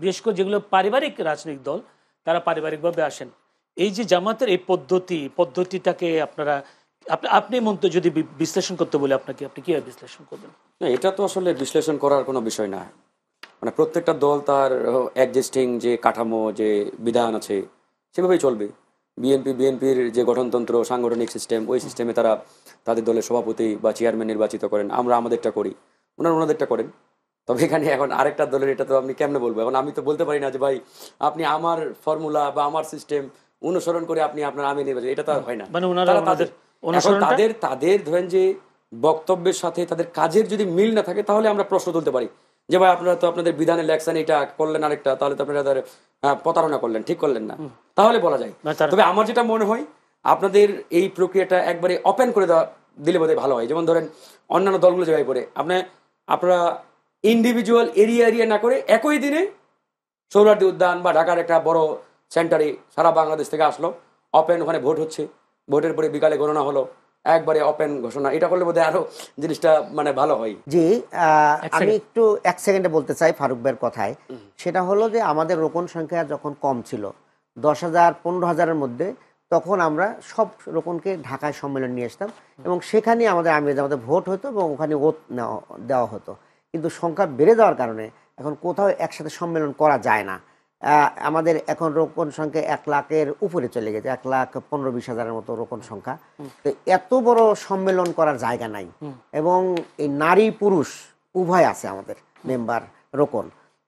বিশেষ করে যেগুলো পারিবারিক রাজনৈতিক দল, তারা পারিবারিকভাবে আসেন। এই যে জামাতের এই পদ্ধতিটাকে আপনারা আপনি মন্তব্য যদি বিশ্লেষণ করতে বলে আপনি কিভাবে বিশ্লেষণ করবেন? না, এটা তো আসলে বিশ্লেষণ করার কোনো বিষয় না। মানে প্রত্যেকটা দল তার এক্সিস্টিং যে কাঠামো, যে বিধান আছে সেভাবেই চলবে। বিএনপির যে গঠনতন্ত্র, সাংগঠনিক সিস্টেম, ওই সিস্টেমে তারা তাদের দলের সভাপতি বা চেয়ারম্যান নির্বাচিত করেন। আমরা আমাদেরটা করি, ওনাদেরটা করেন। তবে এখানে এখন আরেকটা দলের এটা তো আপনি কেমনে বলবো? এখন আমি তো বলতে পারি না যে ভাই আপনি আমার ফর্মুলা বা আমার সিস্টেম অনুসরণ করে আপনি আপনার আমি নির্বাচন, এটা তো আর হয় না। মানে তাদের ধরেন যে বক্তব্যের সাথে তাদের কাজের যদি মিল না থাকে, তাহলে আমরা প্রশ্ন তুলতে পারি যে ভাই আপনারা তো আপনাদের বিধানের লেখছেন এটা করলেন আরেকটা, তাহলে তো আপনারা প্রতারণা করলেন, ঠিক করলেন না, তাহলে বলা যায়। তবে আমার যেটা মনে হয় আপনাদের এই প্রক্রিয়াটা একবারে ওপেন করে দিলে বোধহয় ভালো হয়। যেমন ধরেন অন্যান্য দলগুলো জায়গায় পড়ে আপনারা ইন্ডিভিজুয়াল এরিয়া না করে একই দিনে সোহরাওয়ার্দী উদ্যান বা ঢাকার একটা বড় সেন্টারে সারা বাংলাদেশ থেকে আসলো, ওপেন, ওখানে ভোট হচ্ছে, ভোটের পরে বিকালে গণনা হলো, একবারে ওপেন ঘোষণা। এটা করলে বোধহয় আরো জিনিসটা মানে ভালো হয়। জি, আমি একটু 1 সেকেন্ডে বলতে চাই ফারুক ভাইয়ের কথায়। সেটা হলো যে আমাদের রোকন সংখ্যা যখন কম ছিল, 10,000 15,000-এর মধ্যে, তখন আমরা সব রোকনকে ঢাকায় সম্মেলন নিয়ে আসতাম এবং সেখানে আমাদের আমাদের ভোট হতো এবং ওখানে ওত দেওয়া হতো। কিন্তু সংখ্যা বেড়ে যাওয়ার কারণে এখন কোথাও একসাথে সম্মেলন করা যায় না। আমাদের এখন রোকন সংখ্যা 1 লাখের উপরে চলে গেছে, 1,15,000-20,000-এর মতো রোকন সংখ্যা। তো এত বড় সম্মেলন করার জায়গা নাই এবং এই নারী পুরুষ উভয় আছে আমাদের মেম্বার রোকন।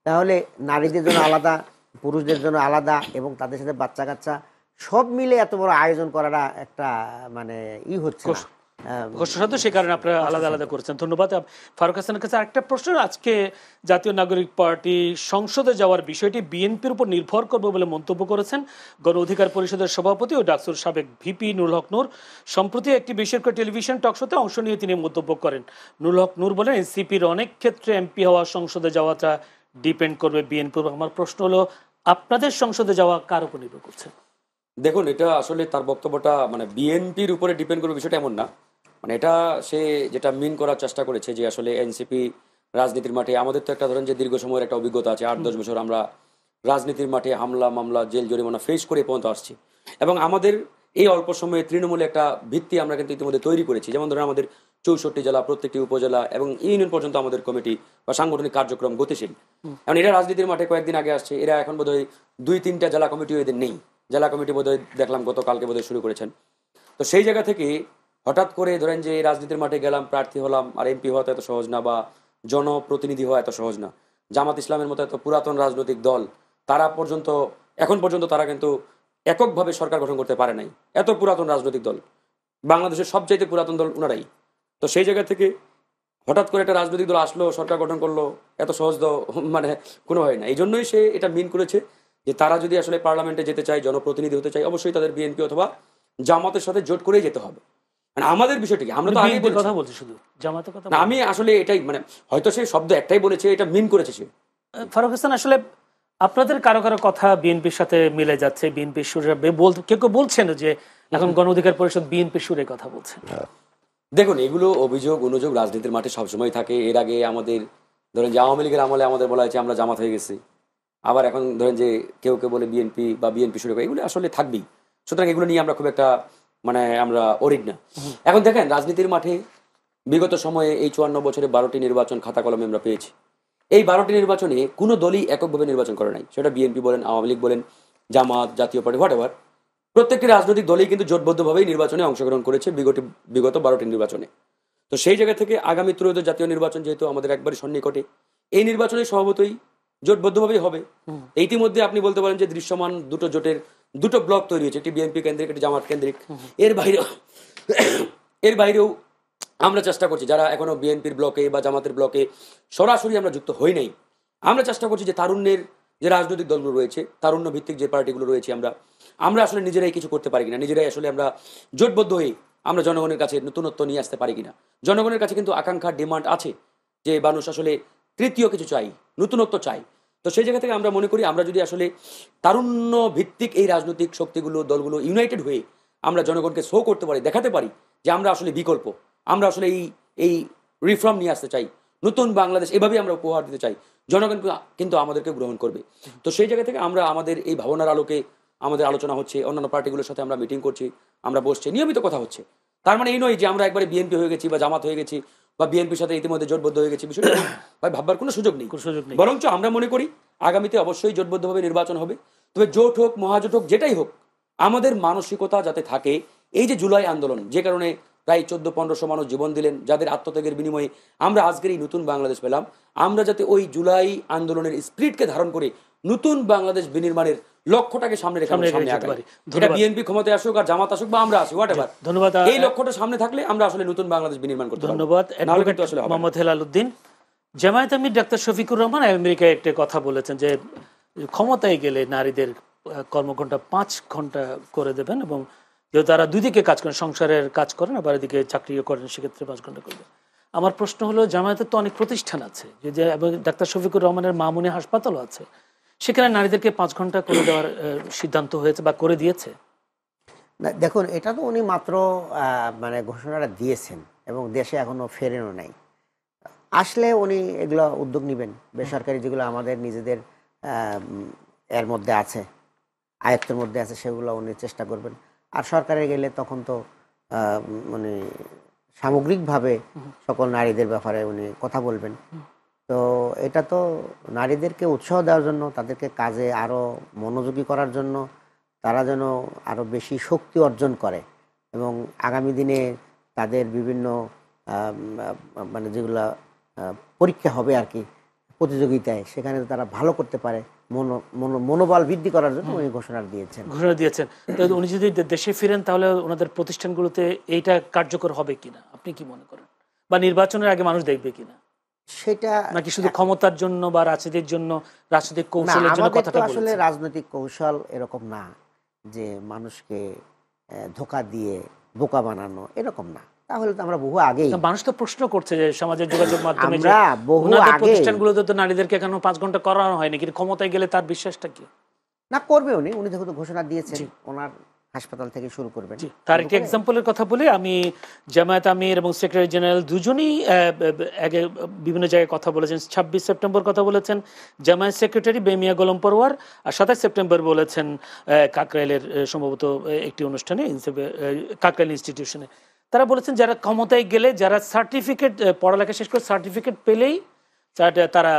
তাহলে নারীদের জন্য আলাদা, পুরুষদের জন্য আলাদা এবং তাদের সাথে বাচ্চা কাচ্চা সব মিলে এত বড় আয়োজন করাটা একটা মানে হচ্ছে না, কষ্টসাধ্য। সে কারণে আপনারা আলাদা আলাদা করেছেন। ধন্যবাদ ফারুক হাসানের কাছে। আরেকটা প্রশ্ন, আজকে জাতীয় নাগরিক পার্টি সংসদে যাওয়ার বিষয়টি বিএনপির উপর নির্ভর করবে বলে মন্তব্য করেছেন গণ অধিকার পরিষদের সভাপতি ও ডাকসুর সাবেক ভিপি নুরুল হক নূর। সম্প্রতি একটি বেসরকারি টেলিভিশন টকশোতে অংশ নিয়ে তিনি মন্তব্য করেন। নুরুল হক নূর বলেন, এনসিপির অনেক ক্ষেত্রে এমপি হওয়া, সংসদে যাওয়াটা ডিপেন্ড করবে বিএনপির। আমার প্রশ্ন হলো, আপনাদের সংসদে যাওয়া কার উপর নির্ভর করছে? দেখুন, এটা আসলে তার বক্তব্যটা মানে বিএনপির উপরে ডিপেন্ড করবে বিষয়টা এমন না। মানে এটা সে যেটা মিন করার চেষ্টা করেছে যে আসলে এনসিপি রাজনীতির মাঠে, আমাদের তো একটা ধরেন যে দীর্ঘ সময়ের একটা অভিজ্ঞতা আছে, 8-10 বছর আমরা রাজনীতির মাঠে হামলা মামলা জেল জরিমানা ফেস করে পর্যন্ত আসছি এবং আমাদের এই অল্প সময়ে তৃণমূলে একটা ভিত্তি আমরা কিন্তু ইতিমধ্যে তৈরি করেছি। যেমন ধরেন আমাদের 64 জেলা, প্রত্যেকটি উপজেলা এবং ইউনিয়ন পর্যন্ত আমাদের কমিটি বা সাংগঠনিক কার্যক্রম গতিশীল। এখন এরা রাজনীতির মাঠে কয়েকদিন আগে আসছে, এরা এখন বোধহয় 2-3টা জেলা কমিটিও এদের নেই। জেলা কমিটি বোধহয় দেখলাম গতকালকে বোধহয় শুরু করেছেন। তো সেই জায়গা থেকে হঠাৎ করে ধরেন যে রাজনীতির মাঠে গেলাম, প্রার্থী হলাম, আর এমপি হওয়া এত সহজ না বা জনপ্রতিনিধি হওয়া এত সহজ না। জামাত ইসলামের মতো এত পুরাতন রাজনৈতিক দল, তারা এখন পর্যন্ত তারা কিন্তু এককভাবে সরকার গঠন করতে পারে নাই। এত পুরাতন রাজনৈতিক দল, বাংলাদেশের সবচাইতে পুরাতন দল ওনারাই। তো সেই জায়গা থেকে হঠাৎ করে একটা রাজনৈতিক দল আসলো, সরকার গঠন করলো, এত সহজ তো মানে কোনো হয় না। এই জন্যই সে এটা মিন করেছে যে তারা যদি আসলে পার্লামেন্টে যেতে চায়, জনপ্রতিনিধি হতে চায়, অবশ্যই তাদের বিএনপি অথবা জামাতের সাথে জোট করেই যেতে হবে। মানে আমাদের বিষয়টি কি, আমরা তো আগেই কথা বলছি শুধু জামাতের কথা না, আমি আসলে এটাই মানে হয়তো সে শব্দ একটাই বলেছে, এটা মিন করেছে সে। ফারুক হাসান, আসলে আপনাদের কারো কারো কথা বিএনপির সাথে মিলে যাচ্ছে, বিএনপির সুরে কেউ কেউ বলছেন যে এখন গণ অধিকার পরিষদ বিএনপির সুরে কথা বলছে। দেখুন, এগুলো অভিযোগ অনুযোগ রাজনীতির মাঠে সবসময় থাকে। এর আগে আমাদের ধরেন যে আওয়ামী লীগের আমলে আমাদের বলা হয়েছে আমরা জামাত হয়ে গেছি, আবার এখন ধরেন যে কেউ কেউ বলে বিএনপি বা বিএনপি সুরে, এগুলো আসলে থাকবেই। সুতরাং এগুলো নিয়ে আমরা খুব একটা মানে আমরা অরিড না। এখন দেখেন রাজনীতির মাঠে বিগত সময়ে এই 54 বছরে 12টি নির্বাচন খাতা কলমে আমরা পেয়েছি। এই 12টি নির্বাচনে কোনো দলই এককভাবে নির্বাচন করে নাই। সেটা বিএনপি বলেন, আওয়ামী লীগ বলেন, জামাত, জাতীয় পার্টি, হোয়াট এভার, প্রত্যেকটি রাজনৈতিক দলই কিন্তু জোটবদ্ধভাবেই নির্বাচনে অংশগ্রহণ করেছে বিগত 12টি নির্বাচনে। তো সেই জায়গা থেকে আগামী ত্রয়োদশ জাতীয় নির্বাচন যেহেতু আমাদের একবারে সন্নিকটে, এই নির্বাচনে স্বভাবতই জোটবদ্ধভাবেই হবে। ইতিমধ্যে আপনি বলতে পারেন যে দৃশ্যমান দুটো জোটের দুটো ব্লক তৈরি হয়েছে, একটি বিএনপি কেন্দ্রিক, একটি জামাত কেন্দ্রিক। এর বাইরেও আমরা চেষ্টা করছি যারা এখনো বিএনপির ব্লকে বা জামাতের ব্লকে সরাসরি আমরা যুক্ত হই নাই, আমরা চেষ্টা করছি যে তারুণ্যের যে রাজনৈতিক দলগুলো রয়েছে, তারুণ্য ভিত্তিক যে পার্টিগুলো রয়েছে, আমরা আসলে নিজেরাই কিছু করতে পারি কিনা, নিজেরাই আসলে আমরা জোটবদ্ধ হয়ে আমরা জনগণের কাছে নতুনত্ব নিয়ে আসতে পারি কিনা। জনগণের কাছে কিন্তু আকাঙ্ক্ষা, ডিমান্ড আছে যে মানুষ আসলে তৃতীয় কিছু চাই, নতুনত্ব চাই। তো সেই জায়গা থেকে আমরা মনে করি আমরা যদি আসলে তারুণ্য ভিত্তিক এই রাজনৈতিক শক্তিগুলো, দলগুলো ইউনাইটেড হয়ে আমরা জনগণকে শো করতে পারি, দেখাতে পারি যে আমরা আসলে বিকল্প, আমরা আসলে এই রিফর্ম নিয়ে আসতে চাই, নতুন বাংলাদেশ এভাবেই আমরা উপহার দিতে চাই, জনগণ কিন্তু আমাদেরকে গ্রহণ করবে। তো সেই জায়গা থেকে আমরা আমাদের এই ভাবনার আলোকে আমাদের আলোচনা হচ্ছে, অন্যান্য পার্টিগুলোর সাথে আমরা মিটিং করছি, আমরা বসছি, নিয়মিত কথা হচ্ছে। তার মানে এই নয় যে আমরা একবারে বিএনপি হয়ে গেছি বা জামাত হয়ে গেছি বা বিএনপির সাথে ইতিমধ্যে জোটবদ্ধ হয়ে গেছি, বিষয়টা ভাই ভাববার কোনো সুযোগ নেই। বরঞ্চ আমরা মনে করি আগামীতে অবশ্যই জোটবদ্ধভাবে নির্বাচন হবে। তবে জোট হোক, মহাজোট হোক, যেটাই হোক, আমাদের মানসিকতা যাতে থাকে এই যে জুলাই আন্দোলন, যে কারণে প্রায় 1400-1500 মানুষ জীবন দিলেন, যাদের আত্মত্যাগের বিনিময়ে আমরা আজকের এই নতুন বাংলাদেশ পেলাম, আমরা যাতে ওই জুলাই aন্দোলনের স্পিরিটকে ধারণ করে নতুন বাংলাদেশ বিনির্মাণের লক্ষ্যটাকে সামনে রেখে সামনে আগাই। এটা বিএনপি ক্ষমতায় আসুক আর জামাত আসুক বা আমরা আসি, হোয়াটএভার, ধন্যবাদ। এই লক্ষ্যটা সামনে থাকলে আমরা আসলে নতুন বাংলাদেশ বিনির্মাণ করতে পারব। ধন্যবাদ মোহাম্মদ হেলাল উদ্দিন। জামায়াত আমির ডাক্তার শফিকুর রহমান আমেরিকায় একটা কথা বলেছেন যে ক্ষমতায় গেলে নারীদের কর্মঘণ্টা 5 ঘন্টা করে দেবেন, এবং যেহেতু তারা দুই দিকে কাজ করেন, সংসারের কাজ করেন আবার এদিকে চাকরিও করেন, সেক্ষেত্রে 5 ঘন্টা করবে। আমার প্রশ্ন হলো, জামায়াতের তো অনেক প্রতিষ্ঠান আছে, যে এবং ডাক্তার শফিকুর রহমানের মামুনি হাসপাতালও আছে, সেখানে নারীদেরকে 5 ঘন্টা করে দেওয়ার সিদ্ধান্ত হয়েছে বা করে দিয়েছে? দেখুন, এটা তো উনি মাত্র মানে ঘোষণাটা দিয়েছেন এবং দেশে এখনো ফেরেনও নাই। আসলে উনি এগুলো উদ্যোগ নেবেন, বেসরকারি যেগুলো আমাদের নিজেদের এর মধ্যে আছে, আয়ত্তের মধ্যে আছে, সেগুলো উনি চেষ্টা করবেন। আর সরকারে গেলে তখন তো মানে সামগ্রিকভাবে সকল নারীদের ব্যাপারে উনি কথা বলবেন। তো এটা তো নারীদেরকে উৎসাহ দেওয়ার জন্য, তাদেরকে কাজে আরও মনোযোগী করার জন্য, তারা যেন আরও বেশি শক্তি অর্জন করে এবং আগামী দিনে তাদের বিভিন্ন মানে যেগুলো পরীক্ষা হবে আর কি, প্রতিযোগিতায়, সেখানে তারা ভালো করতে পারে, মনোবল বৃদ্ধি করার জন্য উনি ঘোষণা দিয়েছেন। উনি যদি দেশে ফিরেন তাহলে ওনাদের প্রতিষ্ঠানগুলোতে এইটা কার্যকর হবে কিনা আপনি কি মনে করেন, বা নির্বাচনের আগে মানুষ দেখবে কিনা? সেটা নাকি শুধু ক্ষমতার জন্য বা রাজনীতির জন্য, রাজনৈতিক কৌশলের জন্য কথাটা বলছেন? আসলে রাজনৈতিক কৌশল এরকম না যে মানুষকে ধোঁকা দিয়ে বোকা বানানো, এরকম না। তাহলে তো আমরা বহু আগেই, মানুষ তো প্রশ্ন করছে যে সামাজিক যোগাযোগ মাধ্যমে প্রতিষ্ঠানগুলোতে তো নারীদেরকে এখনো 5 ঘন্টা করানো হয়নি, কিন্তু ক্ষমতায় গেলে তার বিশ্বাসটা কি? না, করবে উনি যেহেতু ঘোষণা দিয়েছেন, ওনার হাসপাতাল থেকে শুরু করবেন। তার একটি এক্সাম্পলের কথা বলি আমি। জামায়াত আমির এবং সেক্রেটারি জেনারেল দুজনেই বিভিন্ন জায়গায় কথা বলেছেন। 26 সেপ্টেম্বর কথা বলেছেন জামায়াত সেক্রেটারি বেমিয়া গোলাম পরওয়ার, আর 27 সেপ্টেম্বর বলেছেন কাকরাইলের সম্ভবত একটি অনুষ্ঠানে, কাকরাইল ইনস্টিটিউশনে। তারা বলেছেন যারা ক্ষমতায় গেলে, যারা সার্টিফিকেট, পড়ালেখা শেষ করে সার্টিফিকেট পেলেই তারা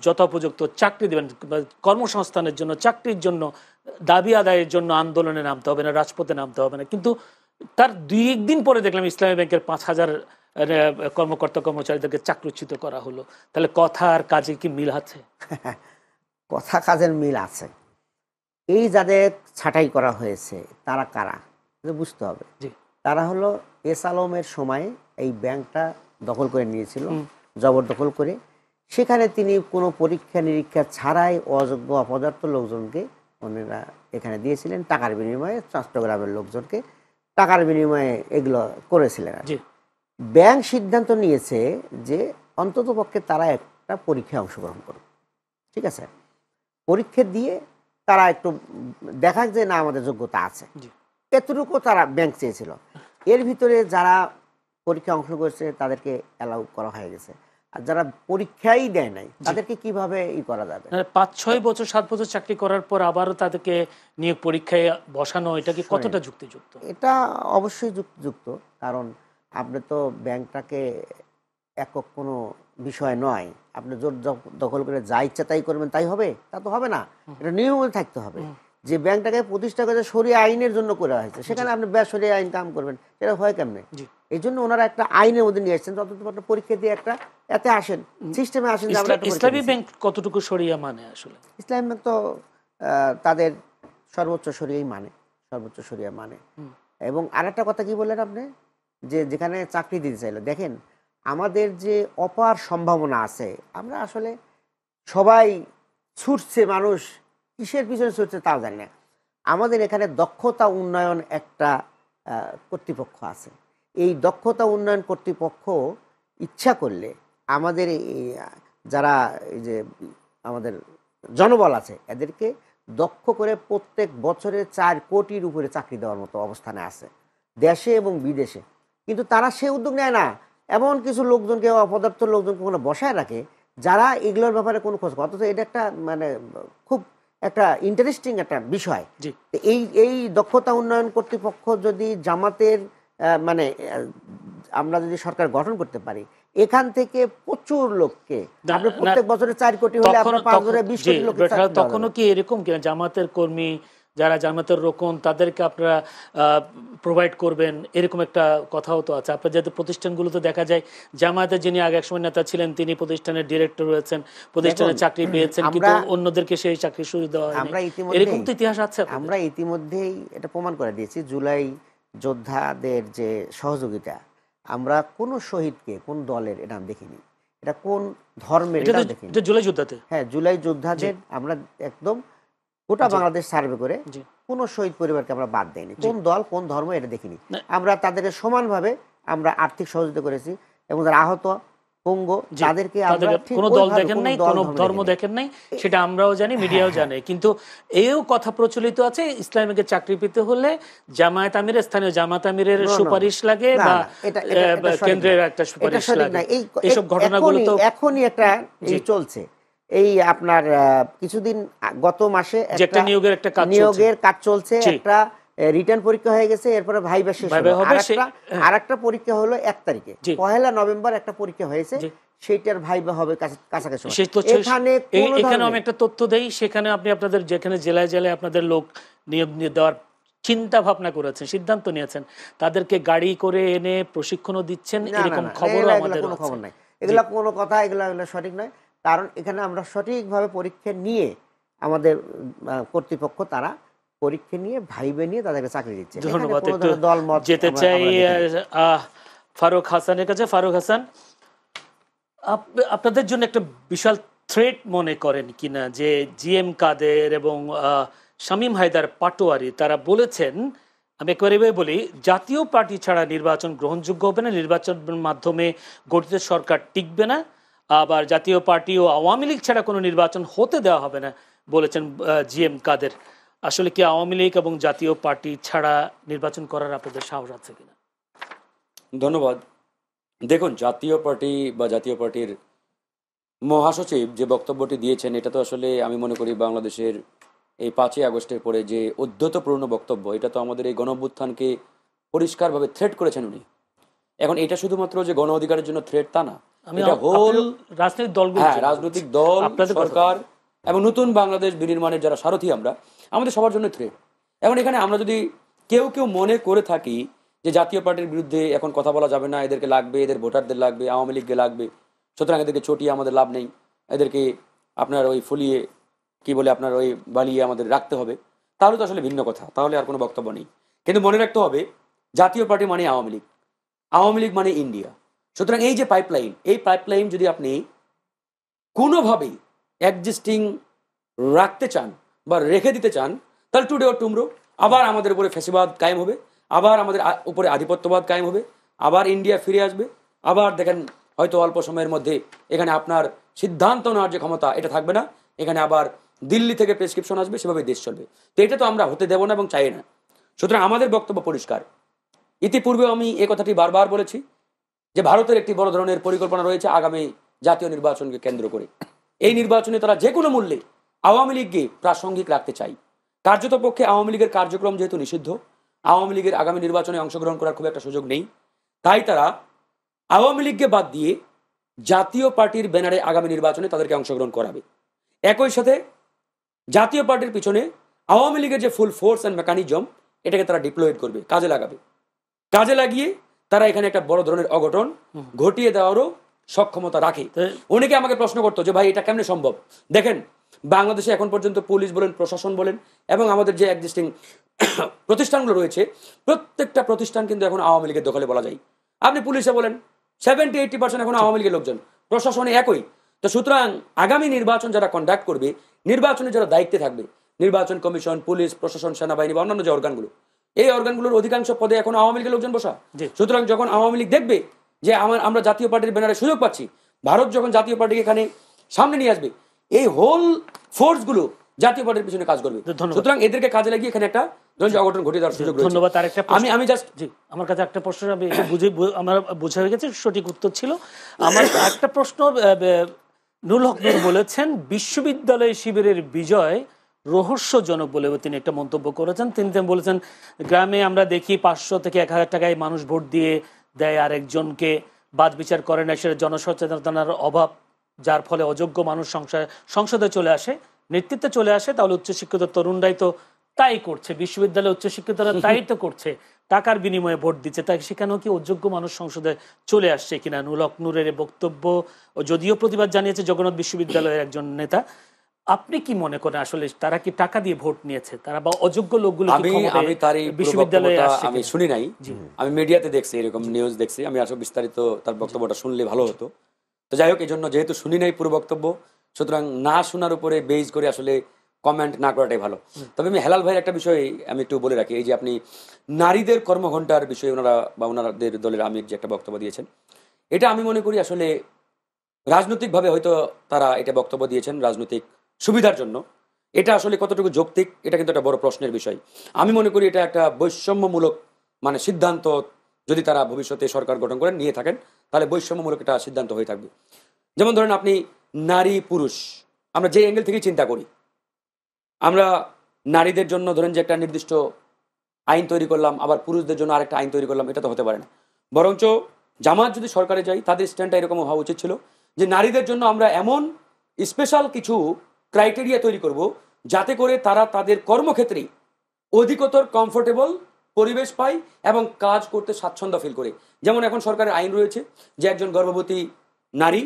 যথোপযুক্ত চাকরি দেবেন, কর্মসংস্থানের জন্য, চাকরির জন্য, দাবি আদায়ের জন্য আন্দোলনে নামতে হবে না, রাজপথে নামতে হবে না। কিন্তু তার 2-1 দিন পরে দেখলাম ইসলামী ব্যাংকের 5000 কর্মকর্তা কর্মচারীদেরকে চাকরিচ্যুত করা হলো। তাহলে কথা আর কাজে কি মিল আছে? কথা কাজের মিল আছে। এই যাদের ছাঁটাই করা হয়েছে তারা কারা বুঝতে হবে। তারা হলো এস আলমের সময় এই ব্যাংকটা দখল করে নিয়েছিল, জবরদখল করে। সেখানে তিনি কোনো পরীক্ষা নিরীক্ষা ছাড়াই অযোগ্য অপদার্থ লোকজনকে ওনারা এখানে দিয়েছিলেন, টাকার বিনিময়ে, চট্টগ্রামের লোকজনকে টাকার বিনিময়ে এগুলো করেছিলেন। ব্যাংক সিদ্ধান্ত নিয়েছে যে অন্তত পক্ষে তারা একটা পরীক্ষায় অংশগ্রহণ করবে, ঠিক আছে, পরীক্ষা দিয়ে তারা একটু দেখাক যে না আমাদের যোগ্যতা আছে, এতটুকু তারা ব্যাংক চেয়েছিল। এর ভিতরে যারা পরীক্ষা অংশগ্রহণ করেছে তাদেরকে অ্যালাউ করা হয়ে গেছে, আর যারা পরীক্ষাই দেয় নাই তাদেরকে কিভাবে করা যাবে? 5-6 বছর 7 বছর চাকরি করার পর আবারও তাদেরকে নিয়োগ পরীক্ষায় বসানো, এটা কি কতটা যুক্তিযুক্ত? এটা অবশ্যই যুক্তিযুক্ত, কারণ আপনি তো ব্যাংকটাকে একক কোনো বিষয় নয়, আপনি জোর দখল করে যা ইচ্ছা তাই করবেন তাই হবে, তা তো হবে না। এটা নিয়মে থাকতে হবে যে ব্যাংকটাকে প্রতিষ্ঠা করে শরিয়া আইনের জন্য করা হয়েছে, সেখানে আপনি বেসরিয়া আইন কাম করবেন, সেটা হয় কেমনে? এই জন্য ওনারা একটা আইনের মধ্যে নিয়ে আসছেন, তত পরীক্ষা দিয়ে একটা এতে আসেন, সিস্টেমে আসেন। ইসলামী ব্যাংক কতটুকু শরিয়া মানে? আসলে ইসলামী ব্যাংক তো তাদের সর্বোচ্চ শরিয়াই মানে, সর্বোচ্চ শরিয়া মানে। এবং আরেকটা কথা কি বললেন আপনি, যে যেখানে চাকরি দিতে চাইলো, দেখেন আমাদের যে অপার সম্ভাবনা আছে, আমরা আসলে সবাই ছুটছে, মানুষ কিসের পিছনে ছুটছে তাও জানি না। আমাদের এখানে দক্ষতা উন্নয়ন একটা কর্তৃপক্ষ আছে। এই দক্ষতা উন্নয়ন কর্তৃপক্ষ ইচ্ছা করলে আমাদের যারা এই যে আমাদের জনবল আছে এদেরকে দক্ষ করে প্রত্যেক বছরে 4 কোটির উপরে চাকরি দেওয়ার মতো অবস্থানে আছে দেশে এবং বিদেশে। কিন্তু তারা সে উদ্যোগ নেয় না। এমন কিছু লোকজনকে, অপদার্থ লোকজনকে কোনো বসায় রাখে যারা এগুলোর ব্যাপারে কোনো খোঁজ, অথচ এটা একটা মানে খুব একটা ইন্টারেস্টিং একটা বিষয়। এই দক্ষতা উন্নয়ন কর্তৃপক্ষ যদি জামাতের মানে আমরা যদি সরকার গঠন করতে পারি, এখান থেকে প্রচুর লোককে আপনি প্রত্যেক বছরে 4 কোটি হলে আপনার 5 বছরে 20 কোটি লোক। তখনও কি এরকম কিনা জামাতের কর্মী যারা জামাতের রোকন তাদেরকে আপনারা প্রোভাইড করবেন, এরকম একটা কথাও তো আছে? আপনার যাতে প্রতিষ্ঠানগুলোতে দেখা যায় জামায়াতের যিনি আগে একসময় নেতা ছিলেন তিনি প্রতিষ্ঠানের ডিরেক্টর হয়েছেন, প্রতিষ্ঠানের চাকরি পেয়েছেন, কিন্তু অন্যদেরকে সেই চাকরি সুযোগ দেওয়া হয়নি। এরকম তো ইতিহাস আছে। আমরা ইতিমধ্যেই এটা প্রমাণ করে দিয়েছি। জুলাই যোদ্ধাদের যে সহযোগিতা, আমরা কোন শহীদকে কোন দলের এটা দেখিনি, এটা কোন ধর্মের এটা দেখিনি। জুলাই যোদ্ধাতে, হ্যাঁ, জুলাই যোদ্ধাদের আমরা একদম গোটা বাংলাদেশ সার্ভে করে কোন শহীদ পরিবারকে আমরা বাদ দেয়নি, কোন দল কোন ধর্ম এটা দেখিনি। আমরা তাদের সমানভাবে আমরা আর্থিক সহযোগিতা করেছি এবং যারা আহত পঙ্গু তাদেরকে আমরা কোনো দল দেখেন নাই, কোনো ধর্ম দেখেন নাই, সেটা আমরাও জানি, মিডিয়াও জানে। কিন্তু এও কথা প্রচলিত আছে ইসলামিকের চাকরি পেতে হলে জামায়াত আমিরের, স্থানীয় জামায়াত আমিরের সুপারিশ লাগে বা কেন্দ্রের একটা সুপারিশ লাগে। এইসব ঘটনাগুলো তো এখনই একটা চলছে। এই আপনার কিছুদিন গত মাসে একটা নিয়োগের কাজ চলছে, একটা রিটার্ন পরীক্ষা হয়ে গেছে, এরপরে ভাইবা শেষ হবে, আরেকটা পরীক্ষা হলো 1 তারিখে, 1 নভেম্বর একটা পরীক্ষা হয়েছে, সেইটার ভাইবা হবে কাছাকাছি। এখানে আমি একটা তথ্য দেই, সেখানে আপনি আপনাদের যেখানে জেলায় জেলায় আপনাদের লোক নিয়োগ দেওয়ার চিন্তা ভাবনা করেছেন, সিদ্ধান্ত নিয়েছেন, তাদেরকে গাড়ি করে এনে প্রশিক্ষণও দিচ্ছেন, এরকম খবরও আমাদের কোনো খবর নাই। এগুলা কোনো কথা, এগুলা সঠিক নয়। কারণ এখানে আমরা সঠিকভাবে পরীক্ষা নিয়ে আমাদের কর্তৃপক্ষ তারা পরীক্ষা নিয়ে ভাইবে নিয়ে তাদেরকে চাকরি দিচ্ছে। ধন্যবাদ। দলমত যেতে চাই ফারুক হাসানের কাছে। ফারুক হাসান, আপনাদের জন্য একটা বিশাল থ্রেট মনে করেন কিনা যে জিএম কাদের এবং শামীম হায়দার পাটোয়ারি তারা বলেছেন, আমি একেবারে বলি, জাতীয় পার্টি ছাড়া নির্বাচন গ্রহণযোগ্য হবে না, নির্বাচনের মাধ্যমে গঠিত সরকার টিকবে না, আবার জাতীয় পার্টি ও আওয়ামী লীগ ছাড়া কোনো নির্বাচন হতে দেওয়া হবে না বলেছেন জিএম কাদের। আসলে কি আওয়ামী লীগ এবং জাতীয় পার্টি ছাড়া নির্বাচন করার আপনাদের সাহস আছে কিনা? ধন্যবাদ। দেখুন, জাতীয় পার্টি বা জাতীয় পার্টির মহাসচিব যে বক্তব্যটি দিয়েছেন, এটা তো আসলে আমি মনে করি বাংলাদেশের এই 5ই আগস্টের পরে যে উদ্ধতপূর্ণ বক্তব্য, এটা তো আমাদের এই গণঅভ্যুত্থানকে পরিষ্কারভাবে থ্রেট করেছেন উনি। এখন এটা শুধুমাত্র যে গণ অধিকারের জন্য থ্রেট তা না, এটা হোল রাজনৈতিক দল, সরকার এবং নতুন বাংলাদেশ বিনির্মাণের যারা সারথী আমরা, আমাদের সবার জন্য থ্রেট। এখন এখানে আমরা যদি কেউ মনে করে থাকি যে জাতীয় পার্টির বিরুদ্ধে এখন কথা বলা যাবে না, এদেরকে লাগবে, এদের ভোটারদের লাগবে, আওয়ামী লীগকে লাগবে, সুতরাং এদেরকে চটিয়ে আমাদের লাভ নেই, এদেরকে আপনার ওই ফুলিয়ে কি বলে আপনার ওই বালিয়ে আমাদের রাখতে হবে, তাহলে তো আসলে ভিন্ন কথা, তাহলে আর কোনো বক্তব্য নেই। কিন্তু মনে রাখতে হবে জাতীয় পার্টি মানে আওয়ামী লীগ, আওয়ামী লীগ মানে ইন্ডিয়া। সুতরাং এই যে পাইপলাইন, এই পাইপলাইন যদি আপনি কোনোভাবেই এক্সিস্টিং রাখতে চান বা রেখে দিতে চান, তাহলে টুডে অর টুমরো আবার আমাদের উপরে ফ্যাসিবাদ কায়েম হবে, আবার আমাদের উপরে আধিপত্যবাদ কায়েম হবে, আবার ইন্ডিয়া ফিরে আসবে, আবার দেখেন হয়তো অল্প সময়ের মধ্যে এখানে আপনার সিদ্ধান্ত নেওয়ার যে ক্ষমতা এটা থাকবে না, এখানে আবার দিল্লি থেকে প্রেসক্রিপশন আসবে, সেভাবে দেশ চলবে। তো এটা তো আমরা হতে দেব না এবং চাই না। সুতরাং আমাদের বক্তব্য পরিষ্কার। ইতিপূর্বে আমি এই কথাটি বারবার বলেছি যে ভারতের একটি বড় ধরনের পরিকল্পনা রয়েছে আগামী জাতীয় নির্বাচনকে কেন্দ্র করে। এই নির্বাচনে তারা যে কোনো মূল্যে আওয়ামী লীগকে প্রাসঙ্গিক রাখতে চাই। কার্যত পক্ষে আওয়ামী লীগের কার্যক্রম যেহেতু নিষিদ্ধ, আওয়ামী লীগের আগামী নির্বাচনে অংশগ্রহণ করার খুব একটা সুযোগ নেই, তাই তারা আওয়ামী লীগকে বাদ দিয়ে জাতীয় পার্টির ব্যানারে আগামী নির্বাচনে তাদেরকে অংশগ্রহণ করাবে। একই সাথে জাতীয় পার্টির পিছনে আওয়ামী লীগের যে ফুল ফোর্স অ্যান্ড মেকানিজম, এটাকে তারা ডিপ্লয়েড করবে, কাজে লাগাবে। কাজে লাগিয়ে তারা এখানে একটা বড় ধরনের অঘটন ঘটিয়ে দেওয়ারও সক্ষমতা রাখে। অনেকে আমাকে প্রশ্ন করতো যে ভাই এটা কেমনে সম্ভব? দেখেন, বাংলাদেশে এখন পর্যন্ত পুলিশ বলেন, প্রশাসন বলেন এবং আমাদের যে এক্সিস্টিং প্রতিষ্ঠানগুলো রয়েছে, প্রত্যেকটা প্রতিষ্ঠান কিন্তু এখন আওয়ামী লীগের দখলে বলা যায়। আপনি পুলিশে বলেন 70-80% এখন আওয়ামী লীগের লোকজন, প্রশাসনে একই। তো সুতরাং আগামী নির্বাচন যারা কন্ডাক্ট করবে, নির্বাচনে যারা দায়িত্বে থাকবে, নির্বাচন কমিশন, পুলিশ প্রশাসন, সেনাবাহিনী বা অন্যান্য যে অর্গানগুলো, এই অর্গানগুলোর অধিকাংশ পদে এখন আওয়ামী লীগের লোকজন বসা। সুতরাং যখন আওয়ামী লীগ দেখবে যে আমরা জাতীয় পার্টির ব্যানারে সুযোগ পাচ্ছি, ভারত যখন জাতীয় পার্টিকে এখানে সামনে নিয়ে আসবে, এই হোল ফোর্স গুলো জাতীয় পার্টির পিছনে কাজ করবে। সুতরাং এদেরকে কাজে লাগিয়ে এখানে একটা অঘটন ঘটিয়ে দেওয়ার সুযোগ রয়েছে। ধন্যবাদ। আরেকটা আমি জাস্ট আমার কাছে একটা প্রশ্ন, আমি আমার বোঝা হয়ে গেছে, সঠিক উত্তর ছিল আমার। একটা প্রশ্ন, নুরুল হক নূর বলেছেন বিশ্ববিদ্যালয় শিবিরের বিজয় রহস্যজনক বলে তিনি একটা মন্তব্য করেছেন। তিনি বলেছেন গ্রামে আমরা দেখি 500 থেকে 1000 টাকায় মানুষ ভোট দিয়ে দেয়, আর একজনকে বাদ বিচার করে না, সেটা জনসচেতনতার অভাব, যার ফলে অযোগ্য মানুষ সংসদে চলে আসে, নেতৃত্বে চলে আসে। তাহলে উচ্চশিক্ষিত তরুণরাই তো তাই করছে, বিশ্ববিদ্যালয়ে উচ্চশিক্ষিতরা তাই তো করছে, টাকার বিনিময়ে ভোট দিচ্ছে, তাই সেখানেও কি অযোগ্য মানুষ সংসদে চলে আসছে কিনা? নুরুল হক নূরের বক্তব্য যদিও প্রতিবাদ জানিয়েছে জগন্নাথ বিশ্ববিদ্যালয়ের একজন নেতা, আপনি কি মনে করেন আসলে তারা কি টাকা দিয়ে ভোট নিয়েছে, তারা বা অযোগ্য লোকগুলো বিশ্ববিদ্যালয়ে আসছে? আমি শুনি নাই, আমি মিডিয়াতে দেখছি, এরকম নিউজ দেখছি। আমি আসলে বিস্তারিত তার বক্তব্যটা শুনলে ভালো হতো। তো যাই হোক, এই জন্য যেহেতু শুনি নাই পুরো বক্তব্য, সুতরাং না শোনার উপরে বেস করে আসলে কমেন্ট না করাটাই ভালো। তবে আমি হেলাল ভাইয়ের একটা বিষয় আমি একটু বলে রাখি, এই যে আপনি নারীদের কর্মঘণ্টার বিষয়ে ওনারা বা ওনাদের দলের আমির যে একটা বক্তব্য দিয়েছেন, এটা আমি মনে করি আসলে রাজনৈতিকভাবে হয়তো তারা এটা বক্তব্য দিয়েছেন রাজনৈতিক সুবিধার জন্য। এটা আসলে কতটুকু যৌক্তিক, এটা কিন্তু একটা বড় প্রশ্নের বিষয়। আমি মনে করি এটা একটা বৈষম্যমূলক সিদ্ধান্ত, যদি তারা ভবিষ্যতে সরকার গঠন করেন নিয়ে থাকেন, তাহলে বৈষম্যমূলক একটা সিদ্ধান্ত হয়ে থাকবে। যেমন ধরেন আপনি নারী পুরুষ, আমরা যে অ্যাঙ্গেল থেকে চিন্তা করি, আমরা নারীদের জন্য ধরেন যে একটা নির্দিষ্ট আইন তৈরি করলাম, আবার পুরুষদের জন্য আরেকটা আইন তৈরি করলাম, এটা তো হতে পারে না। বরঞ্চ জামাত যদি সরকারে যায়, তাদের স্ট্যান্ডটা এরকম হওয়া উচিত ছিল যে নারীদের জন্য আমরা এমন স্পেশাল কিছু ক্রাইটেরিয়া তৈরি করব, যাতে করে তারা তাদের কর্মক্ষেত্রে অধিকতর কমফোর্টেবল পরিবেশ পায় এবং কাজ করতে স্বাচ্ছন্দ্য ফিল করে। যেমন এখন সরকারের আইন রয়েছে যে একজন গর্ভবতী নারী,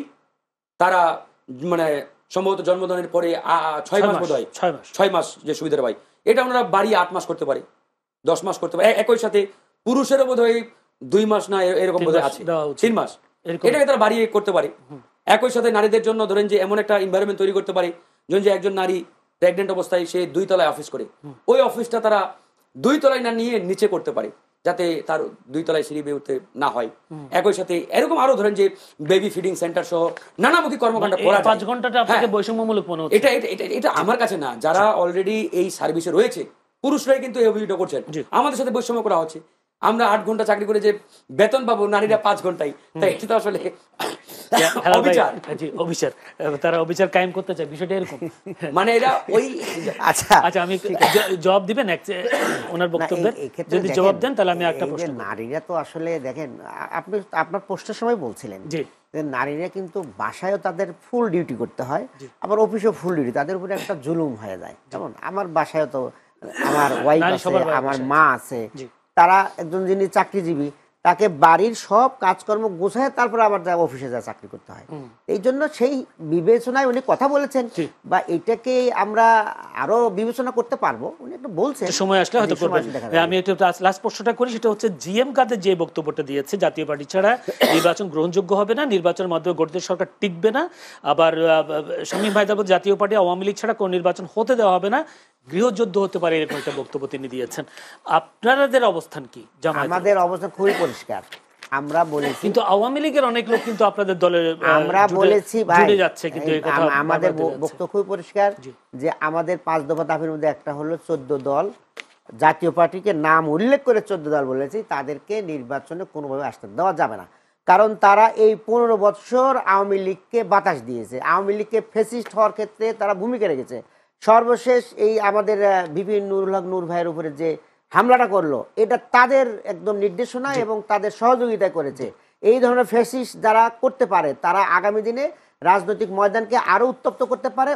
তারা সম্ভবত জন্মদানের পরে 6 মাস বোধ হয়, 6 মাস যে সুবিধাটা পায়, এটা ওনারা বাড়িয়ে 8 মাস করতে পারে, 10 মাস করতে পারে। একই সাথে পুরুষেরও বোধ হয় 2 মাস না এরকম বোধ হয় আছে, 3 মাস, এটাকে তারা বাড়িয়ে করতে পারে। একই সাথে নারীদের জন্য ধরেন যে এমন একটা এনভায়রনমেন্ট তৈরি করতে পারে, যে একজন নারী প্রেগনেন্ট অবস্থায় সে 2 তলায় অফিস করে, ওই অফিসটা তারা 2 তলায় না নিয়ে নিচে করতে পারে, যাতে তার 2 তলায় সিঁড়ি বেয়ে উঠতে না হয়। একই সাথে এরকম আরো ধরেন যে বেবি ফিডিং সেন্টার সহ নানামুখী কর্মকাণ্ড করা যায়। 5 ঘন্টাটা আপনাকে বৈষম্যমূলক মনে হচ্ছে? এটা আমার কাছে না, যারা অলরেডি এই সার্ভিসে রয়েছে পুরুষরাই কিন্তু এই অভিযোগটা করছেন, আমাদের সাথে বৈষম্য করা হচ্ছে। আমরা 8 ঘন্টা চাকরি করে যে বেতন পাবো, নারীরা 5 ঘন্টায়, তাই এটা তো আসলে অবিচার, তারা অবিচার কায়েম করতে চায়, বিষয়টা এরকম। এরা ওই আচ্ছা, আমি জবাব দিবেন ওনার বক্তব্যের? যদি জবাব দেন তাহলে আমি একটা প্রশ্ন। নারীরা তো আসলে দেখেন, আপনি আপনার পোস্টের সময় বলছিলেন নারীরা কিন্তু বাসায়ও তাদের ফুল ডিউটি করতে হয়, আবার অফিসেও ফুল ডিউটি, তাদের উপরে একটা জুলুম হয়ে যায়। যেমন আমার বাসায় তো আমার ওয়াইফ আছে, আমার মা আছে, তারা একজন যিনি চাকরিজীবী, তাকে বাড়ির সব কাজকর্ম গোছায় তারপরে আবার অফিসে যা চাকরি করতে হয়। এই জন্য সেই বিবেচনায় উনি কথা বলেছেন, বা এটাকে আমরা আরো বিবেচনা করতে পারবো, উনি একটু বলছেন, সময় আসলে হয়তো করবেন। আমি একটু লাস্ট প্রশ্নটা করি, সেটা হচ্ছে জিএম কাদের যে বক্তব্যটা দিয়েছে, জাতীয় পার্টি ছাড়া নির্বাচন গ্রহণযোগ্য হবে না, নির্বাচনের মাধ্যমে গঠিত সরকার টিকবে না, আবার শামীম ভাইদাবাদ জাতীয় পার্টি আওয়ামী লীগ ছাড়া কোন নির্বাচন হতে দেওয়া হবে না, গৃহযুদ্ধ হতে পারে, এরকম একটা বক্তব্য তিনি দিয়েছেন। আপনাদের অবস্থান কি? আমাদের অবস্থান খুবই পরিষ্কার, আমরা বলেছি, কিন্তু আওয়ামী লীগের অনেক লোক কিন্তু আপনাদের দলের আমরা বলেছি জুড়ে যাচ্ছে, কিন্তু আমাদের বক্তব্য খুবই পরিষ্কার যে আমাদের 5 দফা দাবির মধ্যে একটা হলো 14 দল, জাতীয় পার্টিকে নাম উল্লেখ করে 14 দল বলেছি, তাদেরকে নির্বাচনে কোনোভাবে আসতে দেওয়া যাবে না। কারণ তারা এই 15 বছর আওয়ামী লীগকে বাতাস দিয়েছে, আওয়ামী লীগকে ফ্যাসিস্ট হওয়ার ক্ষেত্রে তারা ভূমিকা রেখেছে। সর্বশেষ এই আমাদের ভিপি নুরুল হক নূর ভাইয়ের উপরে যে হামলাটা করলো, এটা তাদের একদম নির্দেশনা এবং তাদের সহযোগিতায় করেছে। এই ধরনের ফ্যাসিস্ট যারা করতে পারে, তারা আগামী দিনে রাজনৈতিক ময়দানকে আরো উত্তপ্ত করতে পারে।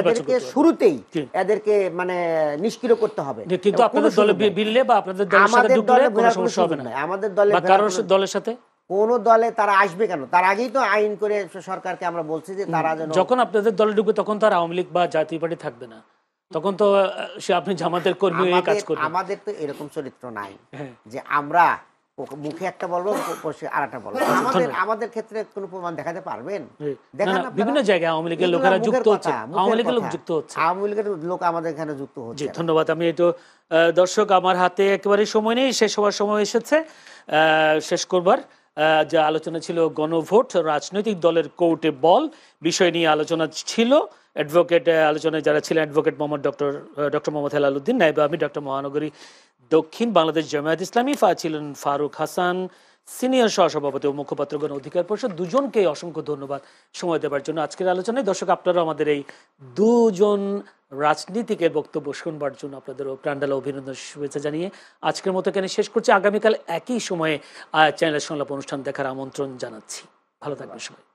এদেরকে শুরুতেই এদেরকে নিষ্ক্রিয় করতে হবে। কিন্তু আপনাদের দলে বিললে বা আপনাদের দলের সাথে ঢুকলে কোনো সমস্যা হবে না? আমাদের দলে বা কারোর দলের সাথে কোন দলে তারা আসবে কেন? তার আগেই তো আইন করে সরকারকে আমরা বলছি যে তারা যখন আপনাদের দলে ঢুকবে তখন তো আর আওয়ামী লীগ বা জাতীয় পার্টি থাকবে না, তখন তো সে আপনি জামাতের কর্মী হয়ে কাজ করবেন। আমাদের তো এরকম চরিত্র নাই যে আমরা মুখে একটা বলবো, আর একটা বলবো। আমাদের ক্ষেত্রে কোনো প্রমাণ দেখাতে পারবেন? বিভিন্ন জায়গায় আওয়ামী লীগের লোকেরা যুক্ত হচ্ছে, আওয়ামী লীগের লোক যুক্ত হচ্ছে, আওয়ামী লীগের লোক আমাদের এখানে যুক্ত হচ্ছে। ধন্যবাদ। আমি একটু দর্শক, আমার হাতে একেবারে সময় নেই, শেষ হওয়ার সময় এসেছে। শেষ করবার যে আলোচনা ছিল গণভোট, রাজনৈতিক দলের কোর্টে বল বিষয় নিয়ে আলোচনা ছিল। অ্যাডভোকেট আলোচনায় যারা ছিলেন অ্যাডভোকেট ডক্টর মোহাম্মদ হেলাল উদ্দিন, নাইবা আমি ডক্টর মহানগরী দক্ষিণ বাংলাদেশ জামায়াত ইসলামী, ছিলেন ফারুক হাসান, সিনিয়র সহসভাপতি ও মুখপাত্র গণ অধিকার পরিষদ। দুজনকে অসংখ্য ধন্যবাদ সময় দেওয়ার জন্য আজকের আলোচনায়। দর্শক, আপনারা আমাদের এই দুজন রাজনীতিকের বক্তব্য শুনবার জন্য আপনাদেরও প্রাণঢালা অভিনন্দন, শুভেচ্ছা জানিয়ে আজকের মতো এখানে শেষ করছি। আগামীকাল একই সময়ে চ্যানেলের সংলাপ অনুষ্ঠান দেখার আমন্ত্রণ জানাচ্ছি। ভালো থাকবেন সবাই।